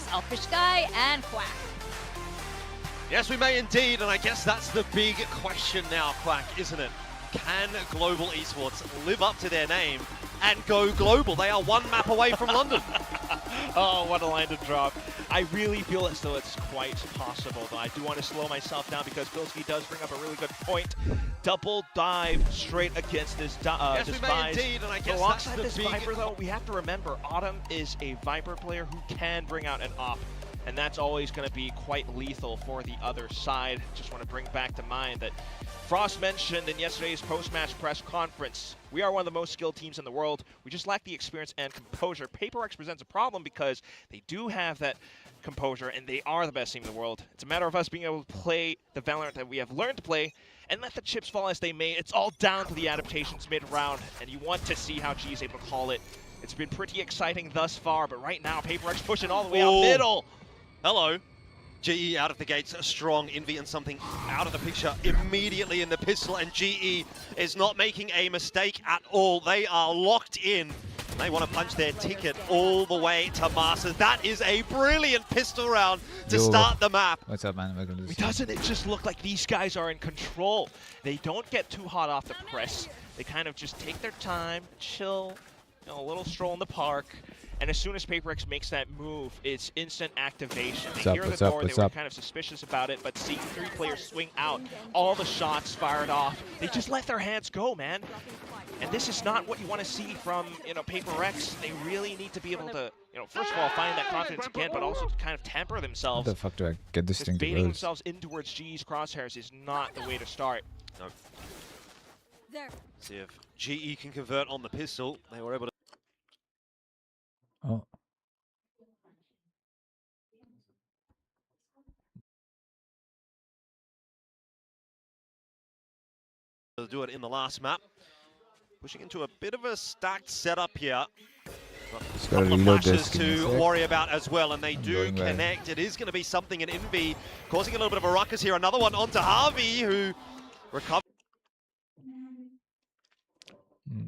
versus Elfish Guy and Quack. Yes, we may indeed, and I guess that's the big question now, Quack, isn't it? Can Global Esports live up to their name and go global? They are one map away from London. Oh, what a line to drop. I really feel as though it's quite possible, though I do want to slow myself down because Bilski does bring up a really good point. Double dive straight against this Yes, this we may Vise. indeed, and I guess Alongside that's the this big... Viper, though, we have to remember Autumn is a Viper player who can bring out an op, and that's always going to be quite lethal for the other side. Just want to bring back to mind that Frost mentioned in yesterday's post-match press conference, we are one of the most skilled teams in the world. We just lack the experience and composure. PRX presents a problem because they do have that composure and they are the best team in the world. It's a matter of us being able to play the Valorant that we have learned to play and let the chips fall as they may. It's all down to the adaptations mid-round, and you want to see how G is able to call it. It's been pretty exciting thus far, but right now PRX pushing all the way out middle. Hello. GE out of the gates, strong. Envy and something out of the picture immediately in the pistol, and GE is not making a mistake at all. They are locked in. They want to punch their ticket all the way to Masters. That is a brilliant pistol round to start the map. What's up, man? Welcome to the Doesn't it just look like these guys are in control? They don't get too hot off the press. They kind of just take their time, chill, you know, a little stroll in the park. And as soon as PRX makes that move, it's instant activation. They hear the door, they were kind of suspicious about it, but seeing 3 players swing out, all the shots fired off, they just let their hands go, man. And this is not what you want to see from, you know, PRX. They really need to be able to, you know, first of all, find that confidence again, but also to kind of temper themselves. How the fuck do I get this thing to baiting close? themselves in towards G's crosshairs is not the way to start. No. See if GE can convert on the pistol. They were able to. Oh. Do it in the last map. Pushing into a bit of a stacked setup here. A couple of flashes to worry about as well, and they do connect. It is going to be something in Envy, causing a little bit of a ruckus here. Another one onto Harvey, who recovered.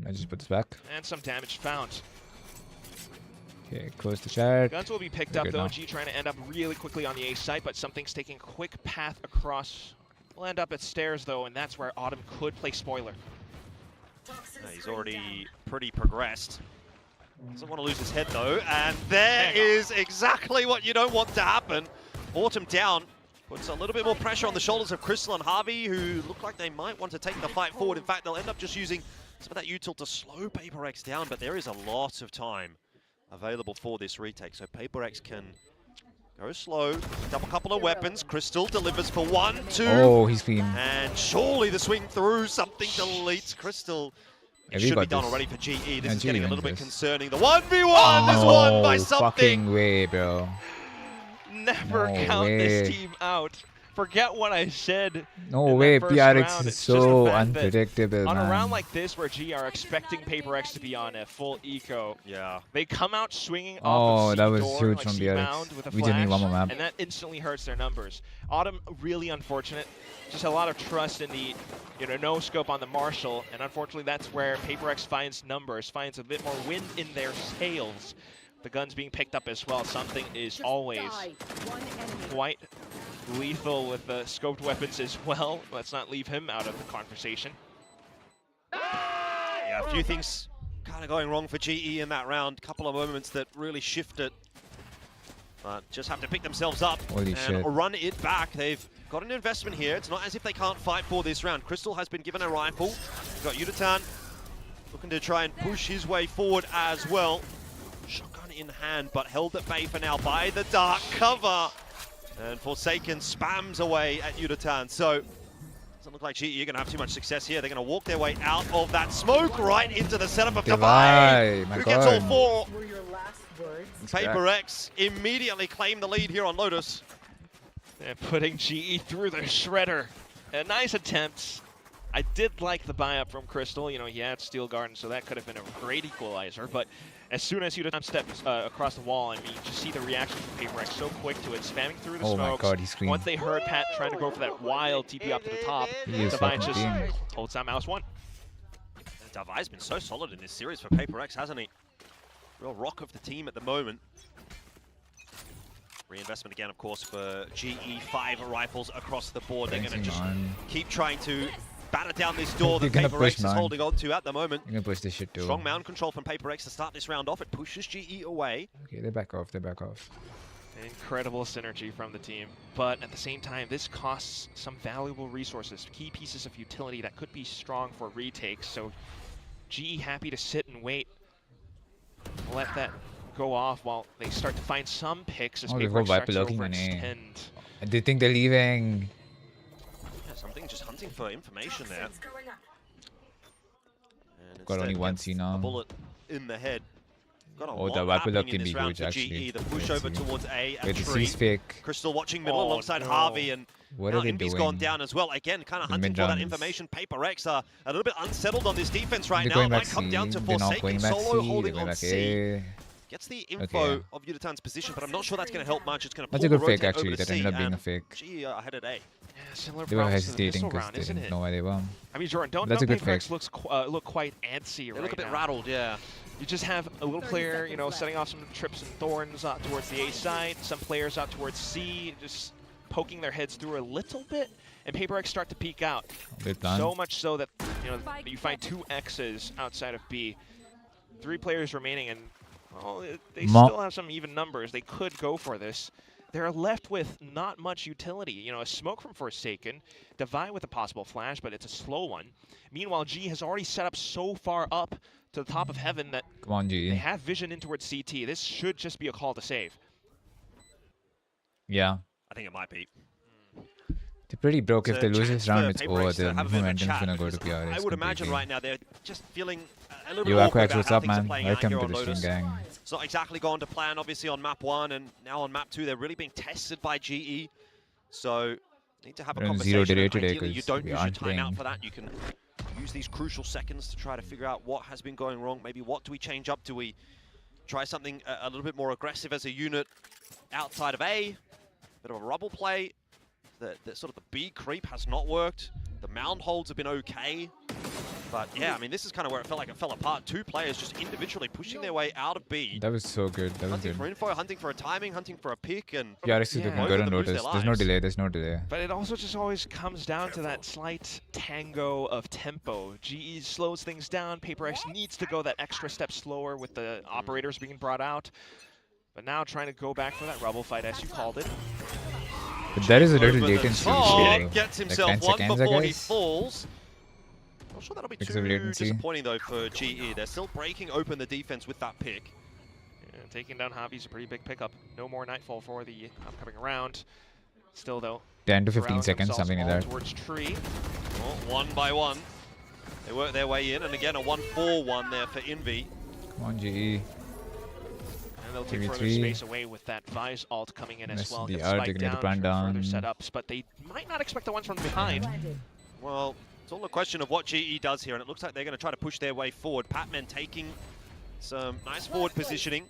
I just put this back. And some damage found. Okay, close the chat. Guns will be picked up though. G trying to end up really quickly on the A site, but something's taking a quick path across. We'll end up at stairs though, and that's where Autumn could play spoiler. Yeah, he's already pretty progressed. Doesn't want to lose his head though, and there is exactly what you don't want to happen. Autumn down, puts a little bit more pressure on the shoulders of Crystal and Harvey, who look like they might want to take the fight forward. In fact, they'll end up just using some of that util to slow PRX down, but there is a lot of time available for this retake, so PRX can go slow, double couple of weapons. Crystal delivers for 1, 2. Oh, he's clean. And surely the swing through, something deletes Crystal. It should be done already for GE. This is getting a little bit concerning. The 1v1 is won by something. Fucking way, bro. Never count this team out. Forget what I said. No way, PRX is so unpredictable, on man. a round like this where G are expecting PRX to be on a full eco, they come out swinging off of that was door, huge like from PRX. with a We didn't need flash, one more map. and that instantly hurts their numbers. Autumn, really unfortunate. Just a lot of trust in the, you know, no scope on the Marshall, and unfortunately that's where PRX finds numbers, finds a bit more wind in their sails. The guns being picked up as well. Something is always quite lethal with the scoped weapons as well. Let's not leave him out of the conversation. Yeah, a few things kind of going wrong for GE in that round. Couple of moments that really shifted. But just have to pick themselves up and run it back. They've got an investment here. It's not as if they can't fight for this round. Crystal has been given a rifle. We've got Yutatan looking to try and push his way forward as well. Shotgun in hand, but held at bay for now by the dark cover. And Forsaken spams away at Yutatan. So, doesn't look like GE are going to have too much success here. They're going to walk their way out of that smoke right into the setup of Divide, who gets all 4. PRX immediately claim the lead here on Lotus. And putting GE through the shredder. A nice attempt. I did like the buy-up from Crystal. You know, he had Steel Garden, so that could have been a great equalizer. But as soon as Yutatan steps across the wall, I mean, just see the reaction from PRX so quick to it, spamming through the smokes. Oh my god, he's clean. Once they heard Pat trying to go for that wild TP up to the top, Divide just holds that mouse 1. Divide's been so solid in this series for PRX, hasn't he? Real rock of the team at the moment. Reinvestment again, of course, for GE. 5 rifles across the board. They're going to just keep trying to batter down this door that PRX is holding on to at the moment. You're gonna push this shit too. Strong mound control from PRX to start this round off. It pushes GE away. Okay, they back off. They back off. Incredible synergy from the team, but at the same time, this costs some valuable resources, key pieces of utility that could be strong for retakes. So GE happy to sit and wait, let that go off while they start to find some picks as PRX starts to overextend. And they think they're leaving. Yeah, something just hunting for information there. And got only one C now. A bullet in the head. Got a Oh, lot the Viper happening can in be this round huge for actually. GE. The push over towards A and Wait, Tree. fake. Crystal watching middle alongside Harvey, and what now are they Invy's doing? gone down as well. Again, kind of hunting for that information. PRX are a little bit unsettled on this defense right now. It might come down to Forsaken solo holding on C. Gets the info of Yudatan's position, but I'm not sure that's going to help much. It's going to pull That's a good the fake rotate actually. over to That ended C, up being and a fake. GE are ahead at A. Yeah, similar They were problems to the hesitating missile because round, they isn't didn't it? know where they were. I mean, Jordan, don't That's a good PRX fake. look quite antsy right now. They look a bit rattled, yeah. You just have a little player, you know, setting off some trips and thorns out towards the A side, some players out towards C, just poking their heads through a little bit, and PRX start to peek out. So much so that, you know, you find 2 X's outside of B. 3 players remaining, and well, they still have some even numbers. They could go for this. They're left with not much utility. You know, a smoke from Forsaken, Divide with a possible flash, but it's a slow one. Meanwhile, G has already set up so far up to the top of heaven that they have vision in towards CT. This should just be a call to save. I think it might be. They're pretty broke. If they lose this round, it's over. The momentum's gonna go to PRX. I would imagine right now they're just feeling a little Yo, bit awkward Aquax, what's about how up, things are man? playing out Welcome here to on the stream, Lotus. gang. It's not exactly gone to plan, obviously, on map 1, and now on map 2, they're really being tested by GE. So, need to have a conversation. 0 delay Ideally, today you don't we use your aren't timeout playing. for that. You can use these crucial seconds to try to figure out what has been going wrong. Maybe what do we change up? Do we try something a little bit more aggressive as a unit outside of A? Bit of a rubble play. The sort of the B creep has not worked. The mound holds have been okay. But yeah, I mean, this is kind of where it felt like it fell apart. 2 players just individually pushing their way out of B. That was so good. That was hunting good. for info, hunting for a timing, hunting for a pick, and PRX is looking good on Lotus. There's no delay. There's no delay. But it also just always comes down to that slight tango of tempo. GE slows things down. PRX needs to go that extra step slower with the operators being brought out. But now trying to go back for that rubble fight, as you called it. But there is a little latency. Gets Like himself 10 one seconds, before I he guess. falls. Not sure that'll be Because too of latency. disappointing though for GE. They're still breaking open the defense with that pick. Yeah, taking down Javi's a pretty big pickup. No more Nightfall for the upcoming round. Still though, 10 to 15 seconds, something like that. Towards Tree. Well, 1 by 1. They work their way in, and again a 1-4-1 there for Envy. Come on, GE. And they'll take further space away with that Vise ult coming in as well. The Get art, spiked they're gonna down get the for further down. setups, but they might not expect the ones from behind. Well, it's all a question of what GE does here, and it looks like they're going to try to push their way forward. Patman taking some nice forward positioning.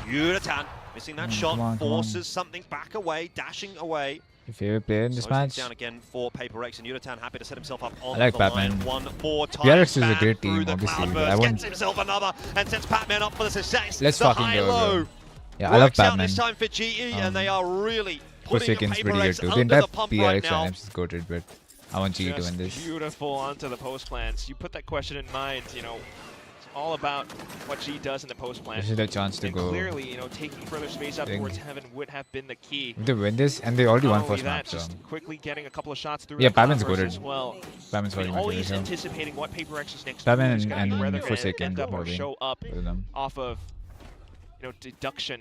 Yudatan missing that shot, forces something back away, dashing away. Your favorite player in this match? Down again for PRX, and Yudatan happy to set himself up on I like the Batman. line one more time. PRX is a great team, obviously. But I gets himself another and sets Patman up for the success. Let's the fucking go, high-low. bro. Yeah, I love Works out Batman. this time for GE, and they are really putting Forsaken's pretty good PRX too. The under entire the pump PRX right now. lineup is goated, but I want GE to Just win this. beautiful onto the post plans. You put that question in mind, you know, it's all about what G does in the post plan. This is the chance to and go. clearly, you know, taking further space up towards heaven would have been the key. If they win this, and they already won Not only first that, map, so. just quickly getting a couple of shots through. Yeah, the Batman's converse goated. as well. Batman's I mean, already always won. anticipating what PRX's next Batman move is going to be, whether Forsaken, end up or probably, show up both of them. off of, you know, deduction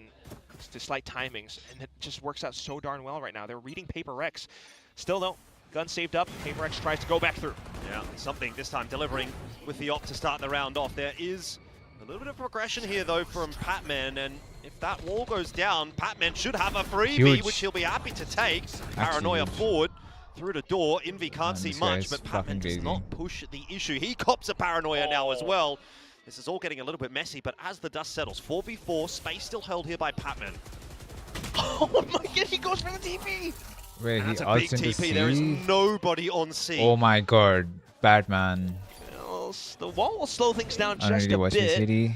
to slight timings, and it just works out so darn well right now. They're reading PRX. Still though, gun saved up. PRX tries to go back through. Yeah, something this time delivering with the op to start the round off. There is a little bit of progression here though from Patman, and if that wall goes down, Patman should have a freebie, which he'll be happy to take. Paranoia forward through the door. Envy can't see much, but Patman does not push the issue. He cops a Paranoia now as well. This is all getting a little bit messy, but as the dust settles, 4v4, space still held here by Patman. Oh my god, he goes for the TP! Wait, That's he a big ults into TP. C? There is nobody on C. Oh my god, Batman. Well, the wall will slow things down I don't just really a watch bit. the city.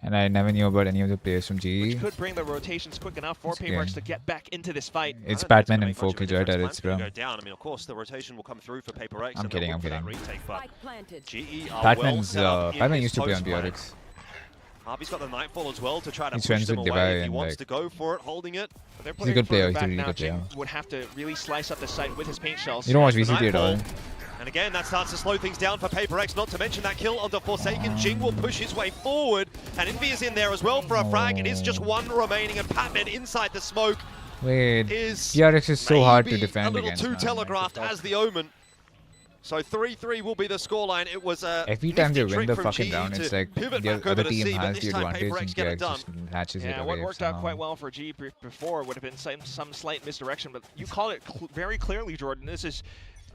And I never knew about any of the players from GE. Which could bring the rotations quick enough for PRX to get back into this fight. It's Batman and Focal Jet at its bro. Go down. I mean, of course, the rotation will come through for PRX. I'm kidding. GE Batman's Batman used to play on PRX. Harvey's got the Nightfall as well to try to He's push them with away. If he and wants to go for it, holding it. But he's a good player. He's a really now. good player. Would have to really slice up the site with his paint shells. You don't watch VCT at all. And again, that starts to slow things down for PRX, not to mention that kill onto Forsaken. Jing will push his way forward, and Envy is in there as well for a frag. It is just one remaining, and Patman inside the smoke. Wait, is PRX is so hard to defend against. A little too telegraphed as the Omen. So 3-3 will be the scoreline. It was a every time they win the fucking round, it's like the other team has the advantage and PRX just hatches it away. What worked out quite well for GE before would have been some slight misdirection, but you call it very clearly, Jordan. This is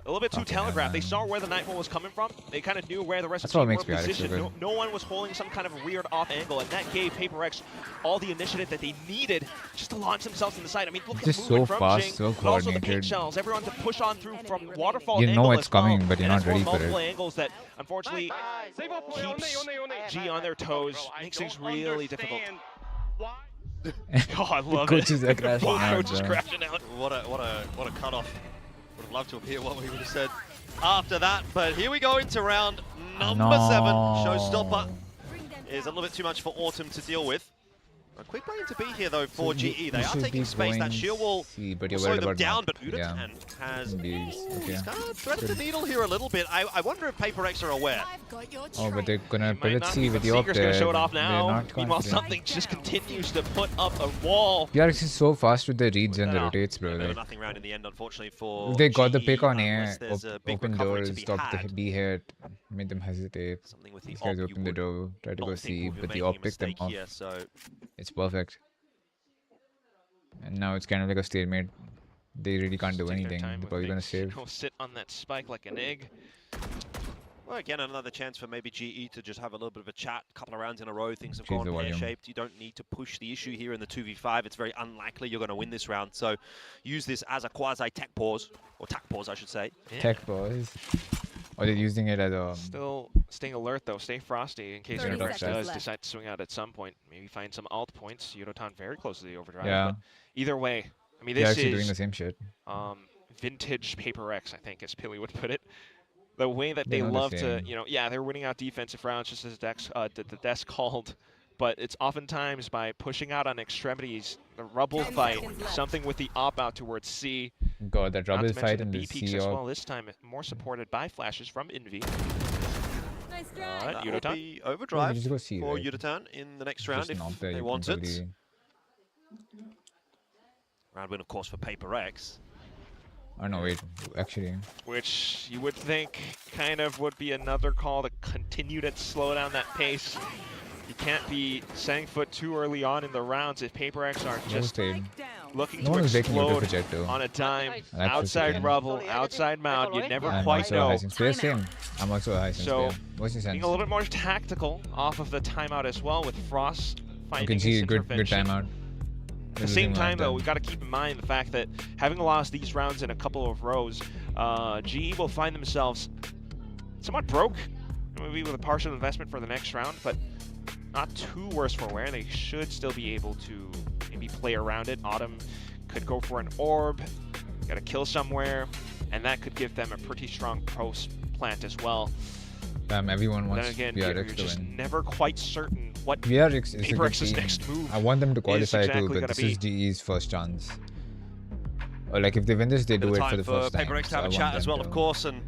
a little bit too telegraphed. They saw where the Nightfall was coming from. They kind of knew where the rest of the team were positioned. No one was holding some kind of a weird off angle, and that gave PRX all the initiative that they needed just to launch themselves in the site. I mean, look at the movement from Jing, so but also the paint shells. Everyone to push on through from waterfall. You know it's coming, but you're not ready for it. Multiple angles that unfortunately keeps G on their toes, makes things really difficult. Oh, I love it. Coaches are crashing out. Coaches crashing out. What a cutoff. Would have loved to hear what we would have said after that, but here we go into round number 7. Showstopper is a little bit too much for Autumn to deal with. A quick brain to be here though for GE. They are taking space. That shield will slow them down, but Udotan has kind of threaded the needle here a little bit. I wonder if PRX are aware. Oh, but they're gonna pivot C with the op there. Gonna show it off now. Meanwhile, something just continues to put up a wall. PRX is so fast with the reads and the rotates, bro. Like, nothing round in the end, unfortunately for they got the GE, pick on A, open doors, stopped the B hit, made them hesitate. Something with the These guys opened the door, tried to go C, but the op picked them off. It's perfect. And now it's kind of like a stalemate. They really can't do anything. They're probably gonna save. Go sit on that spike like an egg. Well, again, another chance for maybe GE to just have a little bit of a chat. A couple of rounds in a row, things have gone pear-shaped. You don't need to push the issue here in the 2v5. It's very unlikely you're going to win this round. So use this as a quasi-tech pause, or tac pause, I should say. Yeah. Tech pause. Or they're using it as a... Still staying alert, though. Stay frosty in case PRX does decide to swing out at some point. Maybe find some alt points. Udotan very close to the overdrive. Yeah. But either way, I mean, this is doing the same shit. Vintage PRX, I think, as Pilly would put it. The way that they love to, they're winning out defensive rounds, just as the desk called. But it's oftentimes by pushing out on extremities, the rubble fight, something with the op out towards C. God, that rubble fight in the C as well. This time, more supported by flashes from Envy. Nice that will be overdrive for Udotan in the next round if they want it. Round win, of course, for PRX. Oh no, wait, actually. Which you would think kind of would be another call to continue to slow down that pace. You can't be setting foot too early on in the rounds if PRX are just looking to explode on a dime. Outside rubble, outside mount, you never quite know. I'm also a high so being a little bit more tactical off of the timeout as well with Frost finding his intervention. Good timeout. At the same time, though, we've got to keep in mind the fact that having lost these rounds in a couple of rows, GE will find themselves somewhat broke, maybe with a partial investment for the next round, but not too worse for wear. They should still be able to maybe play around it. Autumn could go for an orb, got a kill somewhere, and that could give them a pretty strong post plant as well. Everyone wants PRX you're just never quite certain what PRX's next move. I want them to qualify too, but this is GE's first chance. Or like if they win this, they do it for the first time. PRX to have a chat as well, of course, and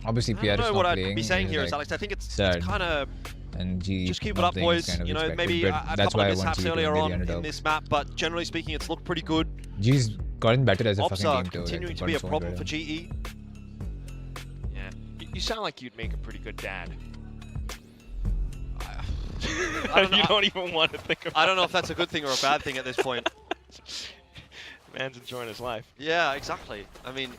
obviously PRX not playing. What I'd be saying here is, Alex, I think it's kind of and GE just keep it up, boys. Kind of you know, maybe a couple of mishaps earlier on in this map, but generally speaking, it's looked pretty good. GE's gotten better as a Ops fucking team too. Continuing to be a problem for GE. Yeah, you sound like you'd make a pretty good dad. You don't even want to think about I don't know if that's a good thing or a bad thing at this point. Man's enjoying his life. Yeah, exactly. I mean,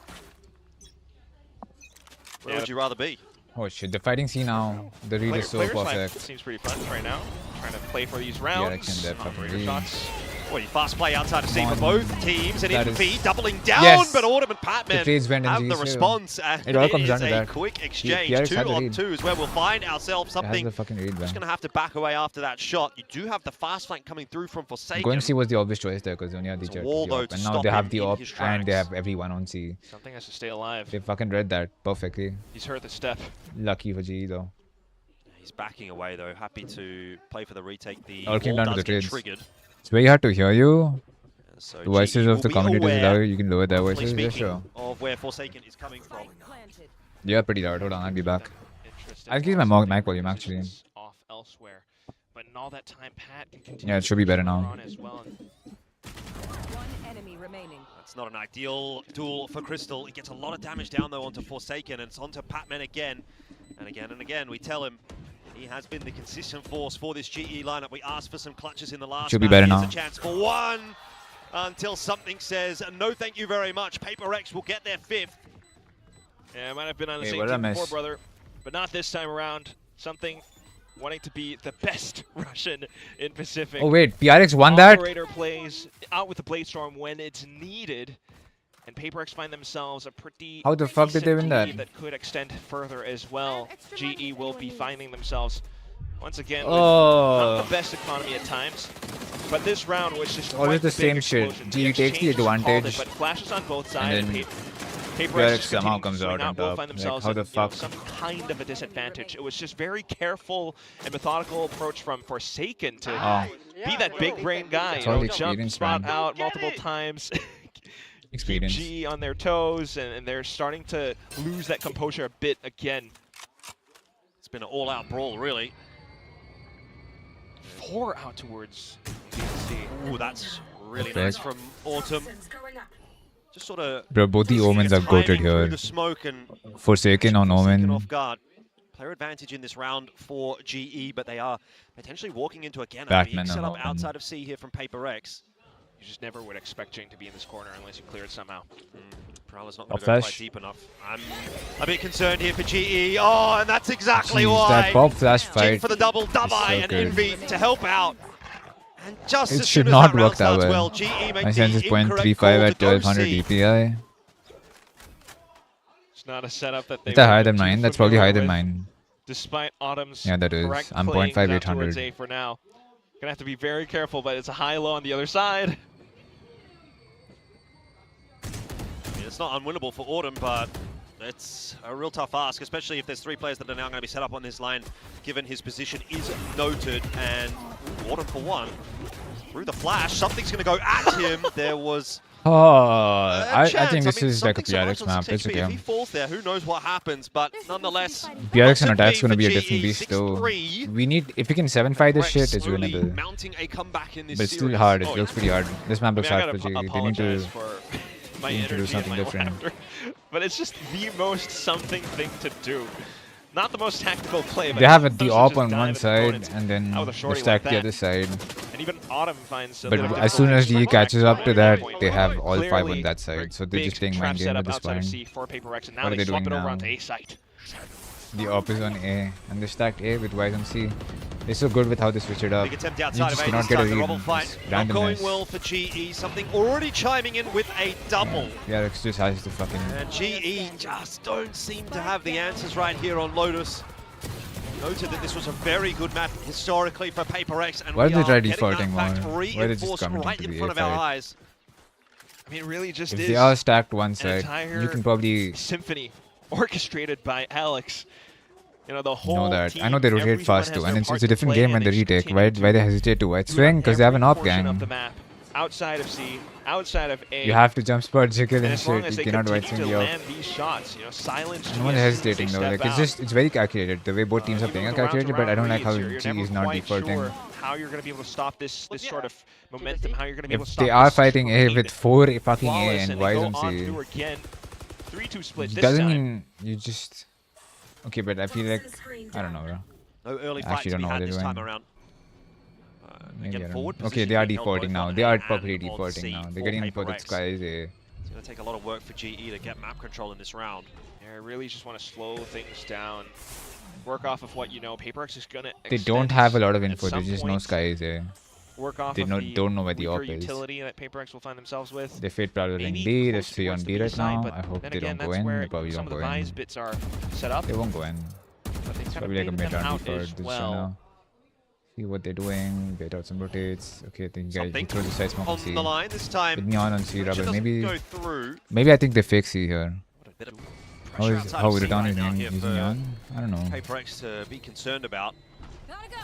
where would you rather be? Oh shit, the fighting scene now, the read is so perfect. Seems pretty fun right now. Trying to play for these rounds. Yeah, Operator shots Well, fast play outside of C for both teams, and That Envy is- doubling down, Yes. but Autumn and Patman trades went in have the G2. response, and It all comes down is to a that. quick exchange. PRX 2 had the on lead. 2 is where we'll find ourselves It has something. the fucking lead, Just man. going to have to back away after that shot. You do have the fast flank coming through from Forsaken. Going C was the obvious choice there because they only had the There's a jet. wall, the though, op, to and now stop they him have the in op his and they tracks. have everyone on C. Something has to stay alive. They fucking read that perfectly. He's heard the step. Lucky for GE though. He's backing away, though. Happy to play for the retake. The All came wall down to does the get trades. triggered. It's very hard to hear you. So The voices GE of the will be commentators aware, loud. You can lower their hopefully voices. Yeah, speaking, sure. of where Forsaken is coming from. Planted. Yeah, pretty loud. Hold on, I'll be back. Interesting. I'll give my mic volume actually. Off elsewhere. But in all that time, Pat can continue Yeah, it should be better to now. run as well. One enemy remaining. That's not an ideal duel for Crystal. He gets a lot of damage down, though, onto Forsaken, and it's onto Patman again. And again and again, we tell him he has been the consistent force for this GE lineup. We asked for some clutches in the last Should be match. better Here's now. a chance for one, until something says, no thank you very much. PRX will get their 5th. Yeah, I might have been on the Hey, same what did I team before, miss? brother. But not this time around. Something wanting to be the best Russian in Pacific. Oh wait, PRX won that? Operator plays out with the Bladestorm when it's needed. And PRX find themselves a pretty How the fuck did they win decent that? lead that could extend further as well. GE will be finding themselves once again with Oh. not the best economy at times. But this round was just Always quite the big same shit. explosion. GE takes the exchanges called it, advantage, but flashes on both and sides. then PRX PRX just somehow continuing comes to swing out on will top. find Like, themselves how in, the you know, fuck? some kind of a disadvantage. It was just very careful and methodical approach from Forsaken to Oh, be that big brain guy. It's You all know, the jump, experience, spot man. out multiple times. Keep experience. GE on their toes, and they're starting to lose that composure a bit again. It's been an all-out brawl, really. 4 out towards BNC. Ooh, that's really Perfect. nice from Autumn. Just sort of Bro, both the Omens are goated through here. the smoke and Forsaken on Forsaken Omen. off guard. Player advantage in this round for GE, but they are potentially walking into again a Batman big on setup Omen. outside of C here from PRX. You just never would expect Jing to be in this corner unless you clear it somehow. Prowler's not Up going to go quite flash. deep enough. I'm a bit concerned here for GE. Oh, and that's exactly Jeez, why. that pop flash Jing fight. for the double, Dubai, so and good. Envy to help out. And just It as should soon as not that round work that starts well. GE My make sense the is incorrect 0.35 call at to go 1200 C. DPI. It's not a setup that they Is that were higher than too mine? That's probably familiar higher than with, mine. Despite Autumn's Yeah, that is. correct I'm playing 0.5 out towards 800. A for now. Gonna have to be very careful, but it's a high-low on the other side. I mean, it's not unwinnable for Autumn, but it's a real tough ask, especially if there's 3 players that are now going to be set up on this line, given his position is noted. And Autumn for one. Through the flash, something's going to go at him. There was Oh, I chance. think this mean, is like a something survives PRX on map. 6 It's HP. If he okay. falls there, who knows what happens, but nonetheless, PRX and Toxic attack's V gonna for be a GE, different beast though. 6-3. We need, if we can 7-5 this shit, it's slowly winnable. mounting a comeback in this But it's still series. hard. It Oh, looks yeah. pretty hard. This map looks I hard gotta for GE. They need apologize to. for my need to do energy and something my different. laughter. But it's just the most something thing to do. Not the most tactical play, but They have sometimes the you op just on dive one at side opponents. and then Out with a they shorty stack like the that. other side. And even Autumn finds a But little as soon as GE difficulty catches up to that, point. they have all 5 Clearly, on that side. So they're big just playing trap mind game setup at this outside of point. C for PRX, and now What are they they swap it doing over now? onto A site. The op is on A, and they stacked A with Wise on C. They're so good with how they switch it up. Big attempt You outside just of A cannot this get a time. The read. Robo fight It's not going randomness. well for GE. Something already chiming in with a double. PRX just has to fucking. And GE just don't seem to have the answers right here on Lotus. Noted that this was a very good map historically for PRX, and Why we did they are try getting defaulting that fact more? Why did they just reinforced come right into in the front of A our fight? eyes. I mean, it really just If is they are stacked one an side, entire you can probably symphony orchestrated by Alex. You know, the whole know that. team, I know they rotate everyone fast has too, their and it's part a to different play, game when and they just retake. continue Why to they hesitate to white do swing? Because they have an op portion of the gang. map, outside of C, outside of A. You have to jump spot, jiggle and and as long shit. as You they cannot white continue swing to the op. land these shots, you know, silence. No one GS hesitating as they though. step Like out. it's very calculated. The way both teams are Even playing are with the round-to-round calculated, but I don't like how reads, GE you're is never not quite defaulting. sure how you're going to be able to stop this sort of momentum, how you're going to be able to If stop they are this fighting A train. with 4 fucking A Flawless, and they Wise go on on C, through again. 3-2 split this doesn't time. mean you just. Okay, but I feel like I don't know, bro. No early fight Actually to don't be know what had they're this time doing. around. Maybe I Again, don't forward know. Okay, position they are being held defaulting both now. on They A are and properly on defaulting C now. for They're getting for the PRX. skies A. It's going to take a lot of work for GE to get map control in this round. Yeah, I really just want to slow things down. Work off of what you know. PRX is going to They don't have a lot of info. They just know sky is A. work off They of don't know where the weaker op is. utility that PRX will find themselves with. They fade probably in Maybe B. There's close 3 on towards the B B right side, now. but I hope then they again, don't go that's in. where They probably some don't of go the in. Vise bits are set up. They won't go in. But they It's kind of probably like a baited mid them round out before as this well. now. See what they're doing. Bait out some rotates. Okay, I think he throws the side smoke on on C. the line this time. With Neon on C Pressure rubber. doesn't Maybe go through. I think they fake C here. What a bit of How pressure is outside how of would C it down right now using here for Neon? I don't know. PRX to be concerned about.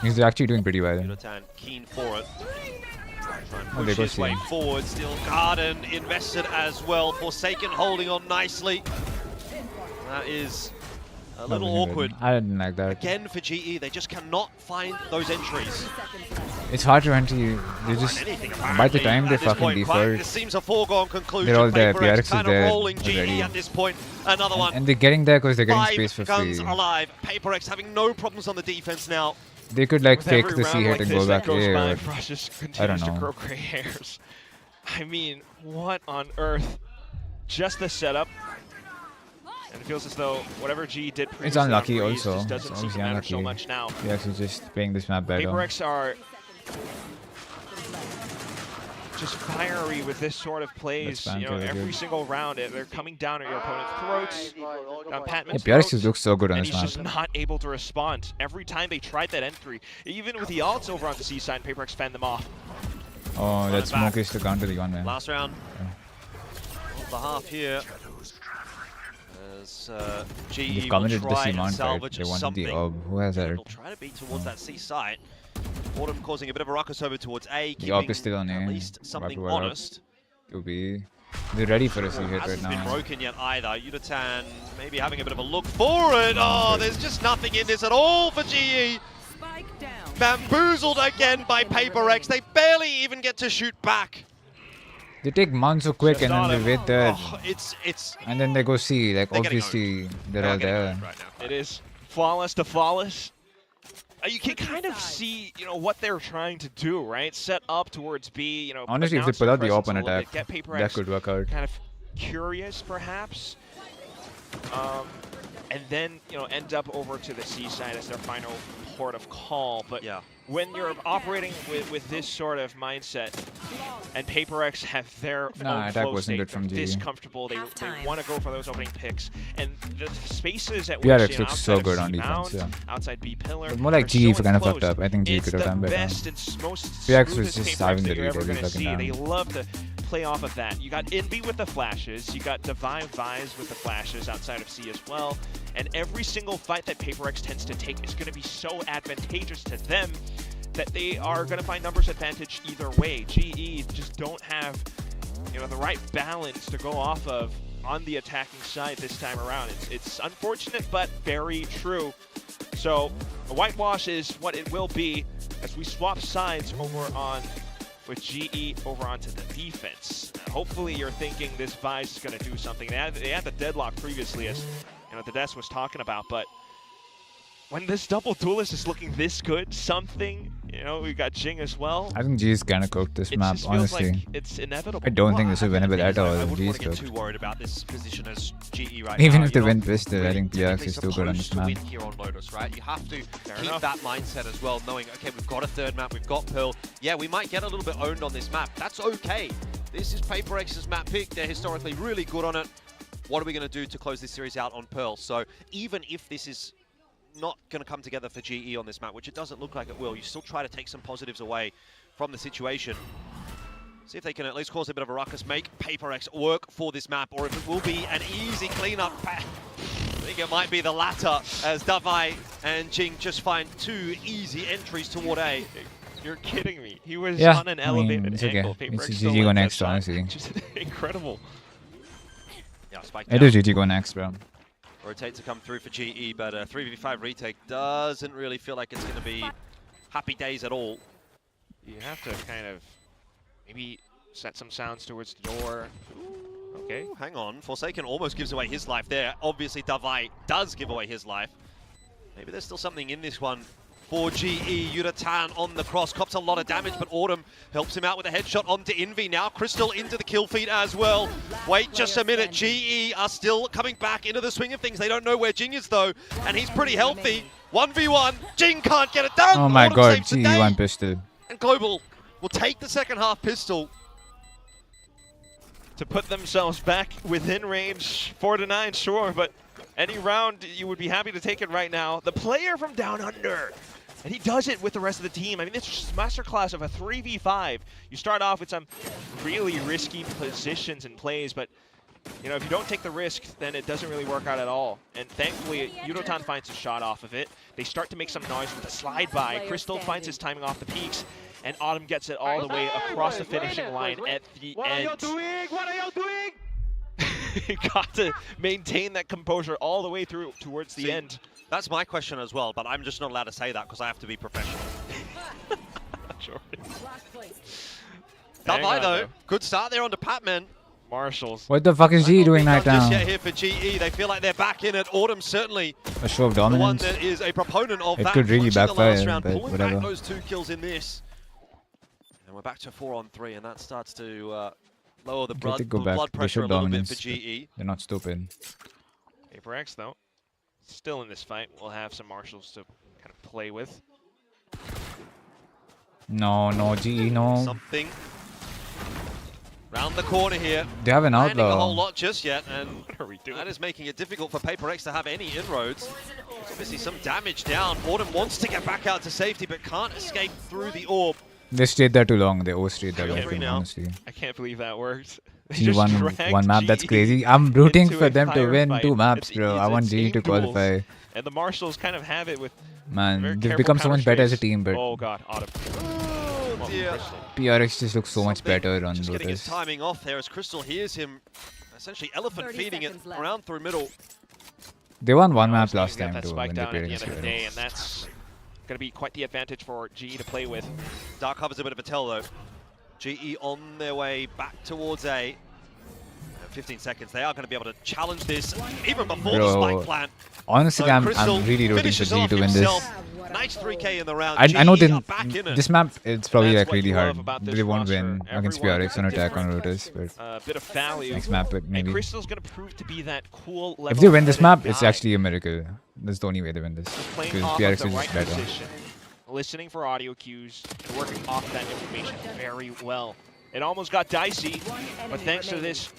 He's actually doing pretty well. Yunatan keen for it. Try and Oh, push they his go way C. forward. Still Garden invested as well. Forsaken holding on nicely. That is a little awkward. I didn't like that. Again for GE, they just cannot find those entries. It's hard to enter. They just by the time they fucking default, This seems a foregone conclusion. they're all there. PRX PRX is kind of there rolling GE already. at this point. Another one. and they're getting there because they're getting 5 space for guns free. alive. PRX having no problems on the defense now. They could like With take every the C round hit like and this go that back goes A. by, Or, Frost just I don't continues to know. grow gray hairs. I mean, what on earth? Just the setup. And it feels as though whatever G did previously It's unlucky on Breeze also. just doesn't It's seem to obviously matter so unlucky. much now. They're actually just playing this map better. PRX are just fiery with this sort of plays. That's You know, very every good. single round, they're coming down at your opponent's throats. Yeah, Patman's PRX throats, looks so good on and this he's map. just not able to respond. Every time they tried that entry, even with the ults over on the C side, PRX fend them off. Oh, that back. smoke is to counter the gun, man. Last round of the half here. As GE They've will committed to the try C and mount, right? salvage They wanted something. the Who has that? They'll try to be towards that C site. Autumn causing a bit of a ruckus over towards A, The AWP keeping is still on A. at least something Wrap it up. honest. To be. They're ready for a C hit right Hasn't been now. broken yet either. Yunatan maybe having a bit of a look for it. Oh, there's just nothing in this at all for GE. Spike down. Bamboozled again by PRX. They barely even get to shoot back. They take mount so quick and then they wait there. Oh, it's And then they go C. Like, They're getting obviously, they're they're all getting there. owned right now. It is flawless to flawless. You can kind of see, you know, what they're trying to do, right? Set up towards B, you know. Honestly, if they announce pull their out the presence open a little attack, bit, get PRX that could work out. kind of curious, perhaps. And then, you know, end up over to the C side as their final port of call. But Yeah. when you're operating with this sort of mindset, and PRX have their own attack flow wasn't state, good from they're this GE. comfortable, they Halftime. want to go for those opening picks, and the spaces at PRX which, you know, looks so outside of good C on defense, mound, yeah. outside B pillar, But more like are GE so kind of fucked enclosed. up. I think GE It's could have the done better. best and most PRX was smoothest just PRX having that the you're lead ever every gonna fucking see. time. They love to play off of that. You got Envy with the flashes, you got Divine Vise with the flashes outside of C as well, and every single fight that PRX tends to take is going to be so advantageous to them that they are going to find numbers advantage either way. GE just don't have, you know, the right balance to go off of on the attacking side this time around. It's unfortunate, but very true. So a whitewash is what it will be as we swap sides over on with GE over onto the defense. Hopefully you're thinking this Vise is going to do something. They had the deadlock previously, as you know, the desk was talking about, but when this double duelist is looking this good, something, you know, we got Jing as well. I think G's gonna cook this It map, just feels honestly. like it's inevitable. I don't think this is winnable at all. I wouldn't G's want to get cooked. too worried about this position as GE right Even now. if they You're win not pistol, I really think PRX typically is still good on this supposed to map. win here on Lotus, right? You have to keep enough. that mindset as well, knowing, okay, we've got a third map, we've got Pearl. Yeah, we might get a little bit owned on this map. That's okay. This is PRX's map pick. They're historically really good on it. What are we going to do to close this series out on Pearl? So even if this is not going to come together for GE on this map, which it doesn't look like it will, you still try to take some positives away from the situation. See if they can at least cause a bit of a ruckus, make PRX work for this map, or if it will be an easy cleanup. I think it might be the latter, as Davai and Jing just find 2 easy entries toward A. You're kidding me. He was Yeah, on an I mean, elevated it's okay. angle. It's PRX still GG go wins that next, shot. honestly. Just incredible. Yeah, spike It down. is GG go next, bro. Rotate to come through for GE, but a 3v5 retake doesn't really feel like it's going to be happy days at all. You have to kind of maybe set some sounds towards the door. Okay. Ooh, hang on, Forsaken almost gives away his life there. Obviously, Davai does give away his life. Maybe there's still something in this one for GE. Yunatan on the cross, cops a lot of damage, but Autumn helps him out with a headshot onto Envy. Now Crystal into the kill feed as well. Wait just a minute, GE are still coming back into the swing of things. They don't know where Jing is though, and he's pretty healthy. 1v1, Jing can't get it done. Oh my Autumn god, saves the GE day. one pistol. And Global will take the second half pistol. To put themselves back within range, 4-9, sure, but any round you would be happy to take it right now. The player from down under, and he does it with the rest of the team. I mean, it's just a masterclass of a 3v5. You start off with some really risky positions and plays, but you know, if you don't take the risk, then it doesn't really work out at all. And thankfully, Yudotan finds a shot off of it. They start to make some noise with a slide by. Crystal finds his timing off the peaks, and Autumn gets it all the way across the finishing line at the end. What are you doing? What are you doing? Got to maintain that composure all the way through towards the end. That's my question as well, but I'm just not allowed to say that because I have to be professional. Sure. Dabei though, good start there on the Patman. Marshals. What the fuck is GE doing right now? Just yet here for GE. They feel like they're back in it. Autumn certainly A show of the one dominance. that is a proponent of It that. could really Watching the last backfire, round, but pulling whatever. back those 2 kills in this. And we're back to 4-on-3, and that starts to lower the Let blood it go back. They pressure a show little bit dominance. for GE. They're not stupid. PRX, though, still in this fight. We'll have some Marshals to kind of play with. No, GE, no. Something round the corner here. They have an Landing a whole outlaw. lot just yet, and What are we doing? that is making it difficult for PRX to have any inroads. There's obviously some damage down. Autumn wants to get back out to safety, but can't escape through the orb. They stayed there too long. They overstayed that Three long, now. honestly. I can't believe that worked. They G just won dragged one map. That's GE crazy. I'm rooting into for a them to win firefight. 2 maps, It's bro. I easy, want it's GE to duels. qualify. And the Marshals kind of have it with very Man, they've careful become so much better as a counter team, but Oh god, Autumn. Oh dear. Crystal. PRX just looks so much Something better on just getting his Lotus. timing off there as Crystal hears him essentially elephant 30 feeding it seconds left. around through middle. They won one Always map last gonna time get that too spike when they down played at the against end of the day, PRX. and that's going to be quite the advantage for GE to play with. Dark covers a bit of a tell though. GE on their way back towards A. 15 seconds. They are going to be able to challenge this even before the spike plant. Honestly, So I'm Crystal really rooting for finishes GE off to win this. himself. Nice 3K in the round. I know GE are back in it. this map it's probably That's like what really you love hard. about this They won't roster. win against Everyone PRX on has attack on different, Lotus, but bit of value. next map it And maybe. Crystal's going to prove to be that cool level. If they win this map, it's actually a miracle. That's the only way they win this. playing Because off PRX of the is right just better. position, listening for audio cues, and working off that information very well. It almost got dicey, but thanks to this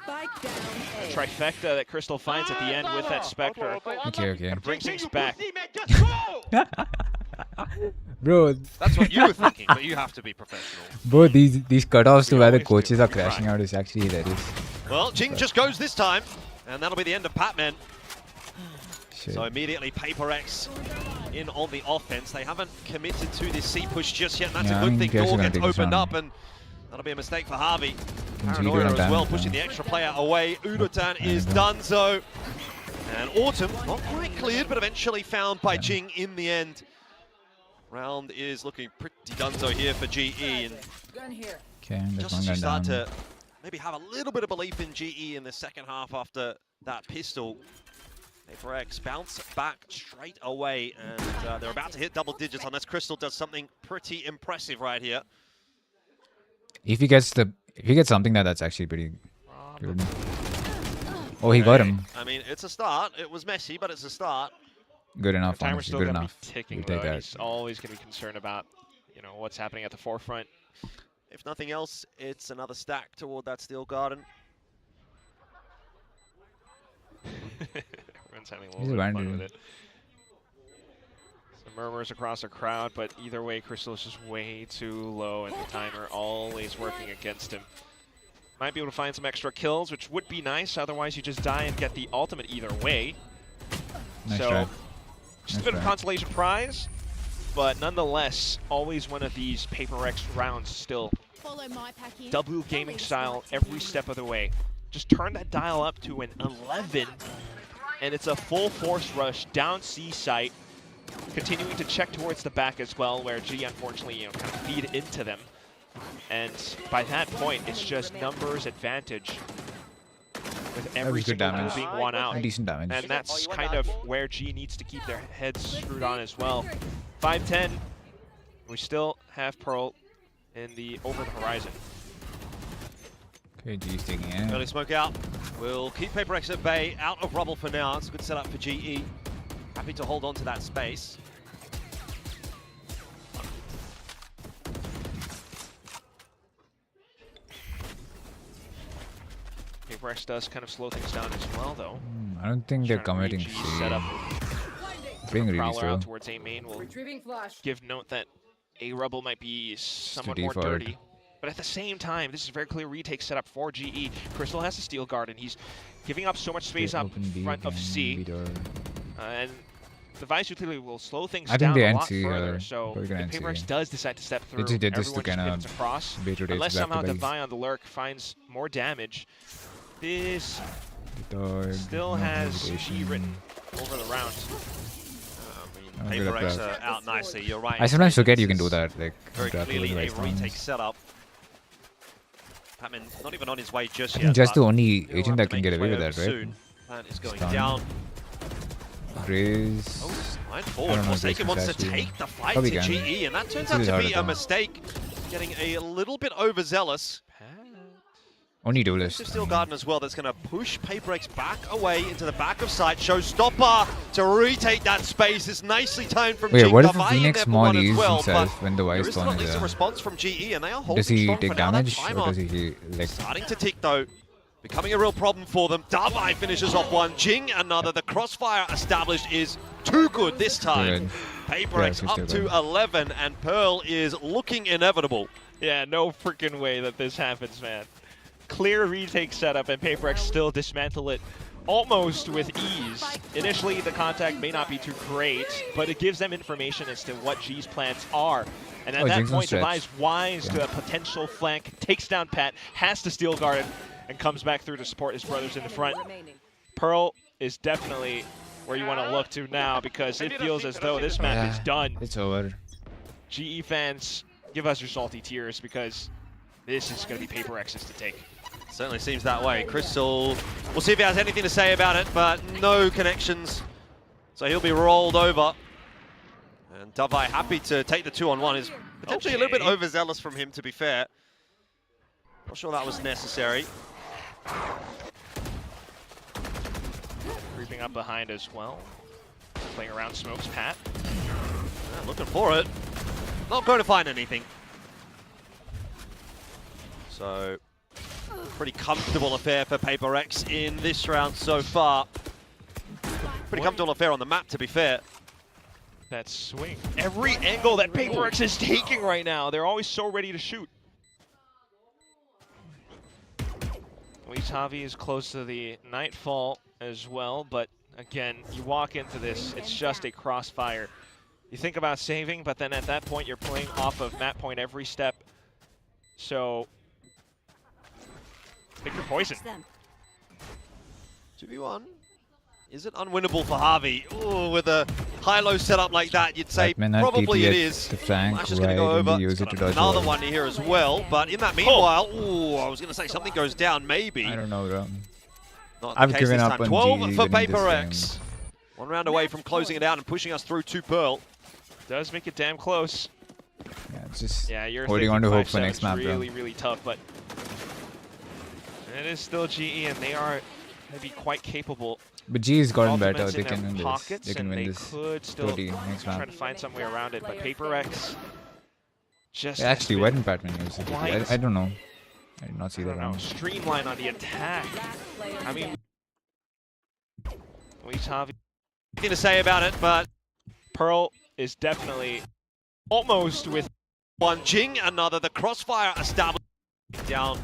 Spike down A. trifecta that Crystal finds at the end with that Spectre, Okay. brings things back. Bro, That's what you were thinking, but you have to be professional. bro, these cutoffs to We where the always do. coaches are We try. crashing out is actually hilarious. Well, Jing just goes this time, and that'll be the end of Patman. Shit. So immediately PRX in on the offense. They haven't committed to this C push just yet, and that's Yeah, a I good mean, thing. PRX are Door gonna gets take this opened round. up, and that'll be a mistake for Harvey. G Paranoia doing as well, damage pushing now. the extra player away. Udotan is done so. And Autumn, not quite cleared, but eventually found by Jing in the end. Round is looking pretty donezo here for GE, and Gun here. Okay, there's just one as you guy start down. to maybe have a little bit of belief in GE in the second half after that pistol, PRX bounce back straight away, and they're about to hit double digits unless Crystal does something pretty impressive right here. If he gets something that's actually pretty good. Oh, he got him. I mean, it's a start. It was messy, but it's a start. Good enough, Timer's honestly. still Good going to enough. be ticking, We'll though. take that. He's always going to be concerned about, you know, what's happening at the forefront. If nothing else, it's another stack toward that steel garden. Everyone's having a He's little a bit of fun bandit. with it. Some murmurs across the crowd, but either way, Crystal is just way too low, and the timer always working against him. Might be able to find some extra kills, which would be nice. Otherwise, you just die and get the ultimate either way. Nice so, try. just a Nice bit of try. consolation prize, but nonetheless, always one of these PRX rounds still. Follow my pack in. W gaming style every step of the way. Just turn that dial up to an 11, and it's a full force rush down C site, continuing to check towards the back as well, where G unfortunately, you know, kind of feed into them. And by that point, it's just numbers advantage with every was good single duel damage. being won out. Decent damage. And that's kind of where G needs to keep their heads screwed on as well. 5-10. We still have Pearl in the over the horizon. Okay, G's taking it. Early smoke out. We'll keep PRX at bay, out of rubble for now. It's a good setup for GE. Happy to hold on to that space. PRX does kind of slow things down as well, though. I don't think they're committing set up. Playing really Prowler slow. out towards A main will Retrieving flash. give note that A Rebel might be somewhat more default. dirty. But at the same time, this is a very clear retake setup for GE. Crystal has a steel guard, and he's giving up so much space up front of C. And the Vice utility will slow things down a lot further. So if PRX does decide to step through, everyone just pivots across. Unless somehow Devi on the lurk finds more damage. This still has GE written over the round. PRX are out nicely, you're right. I sometimes forget you can do that. Like, very clearly a retake setup. Patman not even on his way just yet. I think just the only agent that can get away with that, right? Soon. Plan is going down. Graze. Oh, line forward. Forsaken wants to take the fight to GE, and that turns out to be a mistake. Getting a little bit overzealous. Only duelist. Steel Garden as well, that's going to push PRX back away into the back of sight. Showstopper to retake that space. It's nicely timed from GE. Wait, what if the Phoenix mollies himself when the Vice spawn is there? Response from GE, and they are holding does he strong take for now. damage or does he like? Starting to tick though. Becoming a real problem for them. Davai finishes off one. Jing another. The crossfire established is too good this time. PRX up to 11, and Pearl is looking inevitable. Yeah, no freaking way that this happens, man. Clear retake setup, and PRX still dismantle it almost with ease. Initially, the contact may not be too great, but it gives them information as to what G's plans are. And at that point, Devi's wise to a potential flank, takes down Pat, has to steel guard, and comes back through to support his brothers in the front. Pearl is definitely where you want to look to now, because it feels as though this map is done. It's over. GE fans, give us your salty tears, because this is going to be PRX's to take. Certainly seems that way. Crystal, we'll see if he has anything to say about it, but no connections. So he'll be rolled over. And Davai happy to take the 2-on-1. Is potentially a little bit overzealous from him, to be fair. Not sure that was necessary. Creeping up behind as well. Playing around smokes, Pat. Yeah, looking for it. Not going to find anything. So, pretty comfortable affair for PRX in this round so far. Pretty comfortable affair on the map, to be fair. That swing. Every angle that PRX is taking right now, they're always so ready to shoot. Tavi is close to the Nightfall as well, but again, you walk into this, it's just a crossfire. You think about saving, but then at that point, you're playing off of map point every step. So, pick your poison. 2v1. Is it unwinnable for Harvey? Ooh, with a high-low setup like that, you'd say probably it is. Flash is going to go over. Use it to another one here as well, but in that meanwhile, ooh, I was going to say something goes down, maybe. I don't know, bro. Not I've given up on 12 for PRX. One round away from closing it out and pushing us through to Pearl. Does make it damn close. Yeah, it's just you're holding on to hope for next map, really, really tough, but it is still GE, and they are going to be quite capable. But G's gotten better. They can win this. They can win this. Could still try to find some way around it, but PRX just actually, why didn't Batman use it? I don't know. I did not see that round. Streamline on the attack. I mean, we have nothing to say about it, but Pearl is definitely almost with one. Jing another. The crossfire established down.